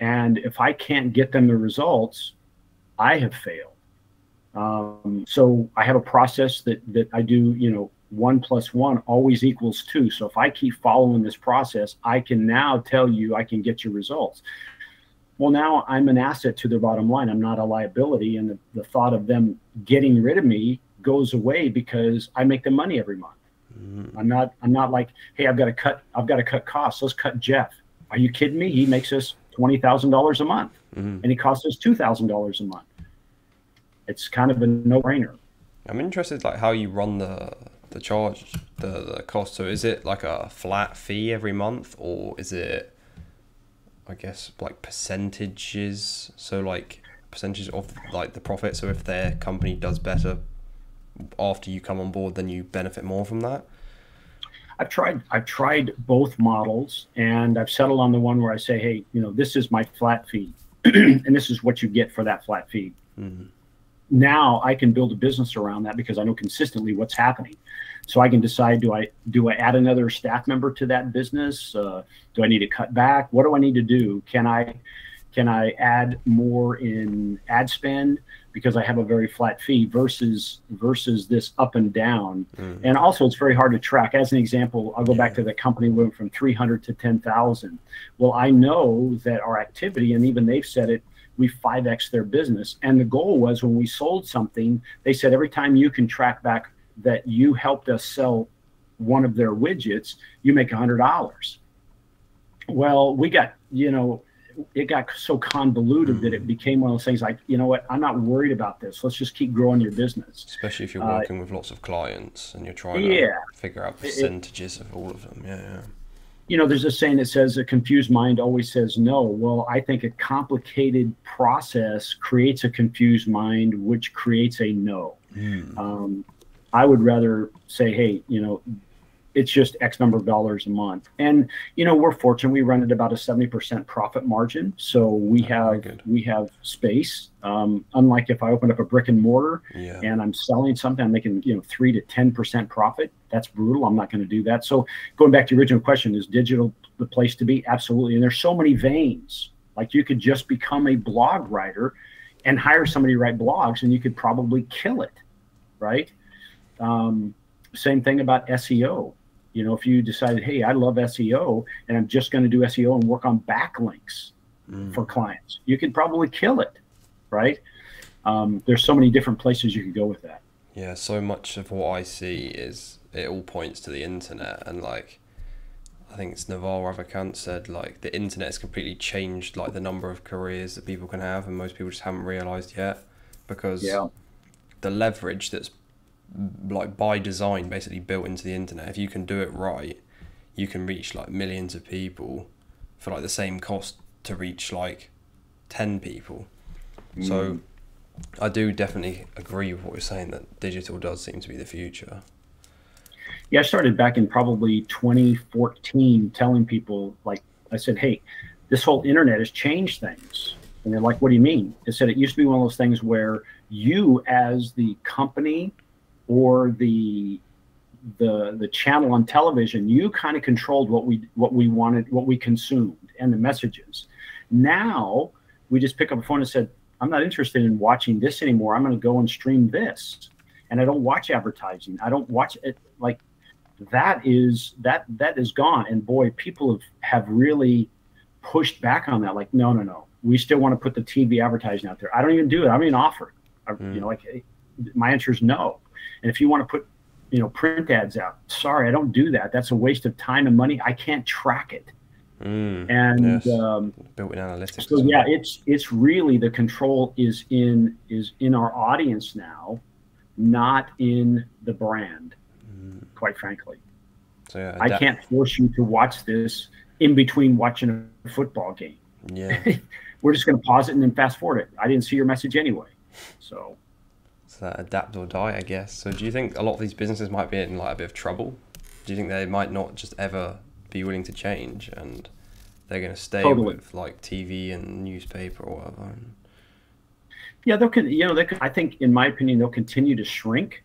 And if I can't get them the results, I have failed. So I have a process that I do, you know, 1 + 1 always equals 2. So if I keep following this process, I can now tell you I can get your results. Well, now I'm an asset to their bottom line. I'm not a liability. And the thought of them getting rid of me goes away because I make them money every month. I'm not like, hey, I've got to cut costs. Let's cut Jeff. Are you kidding me? He makes us $20,000 a month and he costs us $2,000 a month. It's kind of a no-brainer. I'm interested, like how you run the charge, the cost. So is it like a flat fee every month, or is it, I guess, like percentages? So like percentages of like the profit. So if their company does better after you come on board, then you benefit more from that. I've tried both models, and I've settled on the one where I say, hey, you know, this is my flat fee, and this is what you get for that flat fee. Now I can build a business around that because I know consistently what's happening. So I can decide, do I add another staff member to that business? Do I need to cut back? What do I need to do? Can I add more in ad spend because I have a very flat fee versus this up and down? And also it's very hard to track. As an example, I'll go back to the company went from 300 to 10,000. Well, I know that our activity, and even they've said it, we 5x their business. And the goal was when we sold something, they said every time you can track back that you helped us sell one of their widgets, you make $100. Well, we got, you know, it got so convoluted that it became one of those things like, you know what, I'm not worried about this. Let's just keep growing your business. Especially if you're working with lots of clients and you're trying to figure out percentages of all of them. Yeah. You know, there's a saying that says a confused mind always says no. Well, I think a complicated process creates a confused mind, which creates a no. I would rather say, hey, you know, it's just X number of dollars a month. And, you know, we're fortunate. We run at about a 70% profit margin. So we have space. Unlike if I open up a brick and mortar and I'm selling something, I'm making, you know, 3 to 10% profit. That's brutal. I'm not going to do that. So going back to the original question, is digital the place to be? Absolutely. And there's so many veins. Like you could just become a blog writer and hire somebody to write blogs and you could probably kill it. Right. Same thing about SEO. You know, if you decided, hey, I love SEO and I'm just going to do SEO and work on backlinks for clients, you could probably kill it, right? There's so many different places you could go with that. Yeah, so much of what I see is it all points to the internet, and like I think it's Naval Ravikant said, like the internet has completely changed like the number of careers that people can have, and most people just haven't realized yet because the leverage that's like by design basically built into the internet, if you can do it right, you can reach like millions of people for like the same cost to reach like 10 people. So I do definitely agree with what you're saying, that digital does seem to be the future. Yeah, I started back in probably 2014 telling people, like I said, hey, this whole internet has changed things. And they're like, what do you mean? I said, it used to be one of those things where you as the company or the channel on television, you kind of controlled what we wanted, what we consumed, and the messages. Now we just pick up a phone and said, I'm not interested in watching this anymore. I'm going to go and stream this. And I don't watch advertising. I don't watch it. Like that is gone. And boy, people have really pushed back on that. Like, no. We still want to put the TV advertising out there. I don't even do it. I don't even offer it. You know, like, my answer is no. And if you want to put, print ads out, sorry, I don't do that. That's a waste of time and money. I can't track it. And yes. Built-in analytics. so yeah, it's really, the control is in our audience now, not in the brand, quite frankly. So yeah, I can't force you to watch this in between watching a football game. Yeah. We're just going to pause it and then fast forward it. I didn't see your message anyway. So that adapt or die, I guess. So do you think a lot of these businesses might be in like a bit of trouble? Do you think they might not just ever be willing to change, and they're going to stay with like TV and newspaper or whatever? Yeah, I think, in my opinion, they'll continue to shrink,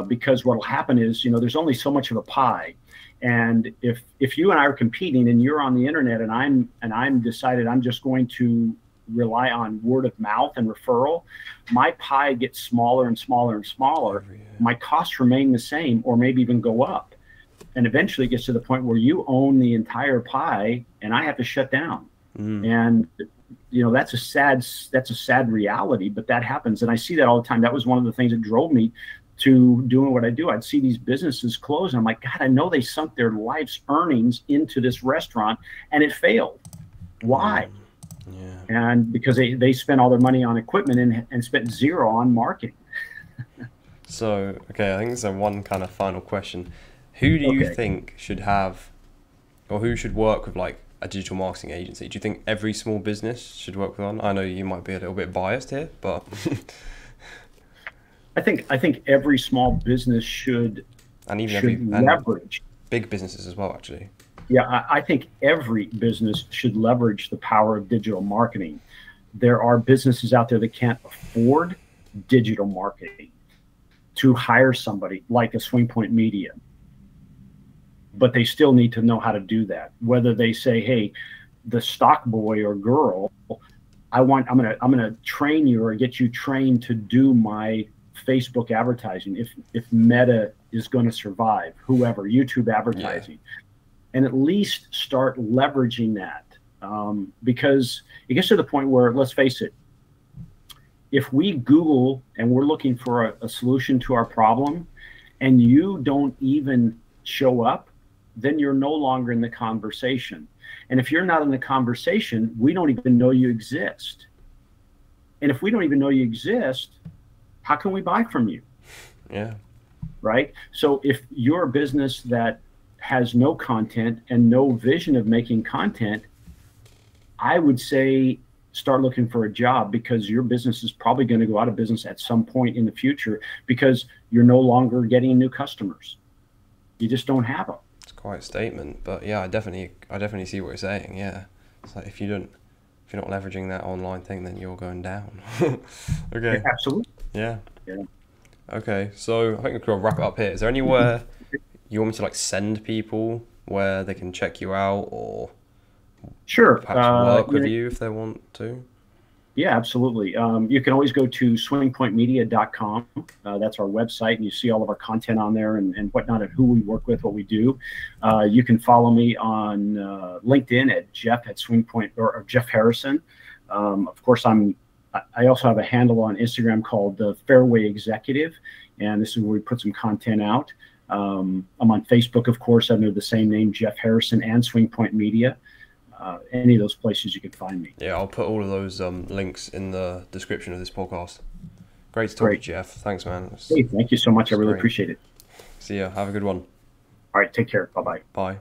because what will happen is, there's only so much of a pie. And if you and I are competing and you're on the internet and I'm decided I'm just going to rely on word of mouth and referral, my pie gets smaller and smaller and smaller. My costs remain the same, or maybe even go up. And eventually it gets to the point where you own the entire pie and I have to shut down. And that's a sad reality, but that happens. And I see that all the time. That was one of the things that drove me to doing what I do. I'd see these businesses close, and I'm like, God, I know they sunk their life's earnings into this restaurant and it failed. Why? And because they spent all their money on equipment and spent zero on marketing. So, okay, I think there's one kind of final question. Who do you think should have, or who should work with like a digital marketing agency? Do you think every small business should work with one? I know you might be a little bit biased here, but I think every small business should, and even leverage, big businesses as well, actually. Yeah, I think every business should leverage the power of digital marketing. There are businesses out there that can't afford digital marketing to hire somebody like a SwingPoint Media, but they still need to know how to do that. Whether they say, hey, the stock boy or girl, I'm gonna train you or get you trained to do my Facebook advertising if Meta is going to survive, whoever, YouTube advertising. And at least start leveraging that, because it gets to the point where, let's face it, if we Google and we're looking for a solution to our problem and you don't even show up, then you're no longer in the conversation. And if you're not in the conversation, we don't even know you exist. And if we don't even know you exist, how can we buy from you? Yeah. Right? So if you're a business that has no content and no vision of making content, I would say start looking for a job, because your business is probably going to go out of business at some point in the future because you're no longer getting new customers. You just don't have them. It's quite a statement, but yeah, I definitely see what you're saying. Yeah, it's like if you're not leveraging that online thing, then you're going down. Okay. Yeah, absolutely. Yeah. Okay, so I think we can wrap it up here. Is there anywhere you want me to like send people where they can check you out, or sure, perhaps work with you if they want to? Yeah, absolutely. You can always go to swingpointmedia.com. That's our website, and you see all of our content on there and whatnot, and who we work with, what we do. You can follow me on LinkedIn at Jeff@SwingPoint, or Jeff Harrison. Of course, I also have a handle on Instagram called the Fairway Executive, and this is where we put some content out. I'm on Facebook, of course, under the same name, Jeff Harrison, and SwingPoint Media. Any of those places you can find me. Yeah, I'll put all of those links in the description of this podcast. Great to talk to you, Jeff. Thanks, man. Hey, thank you so much. I really appreciate it. See ya. Have a good one. All right, take care. Bye-bye. Bye.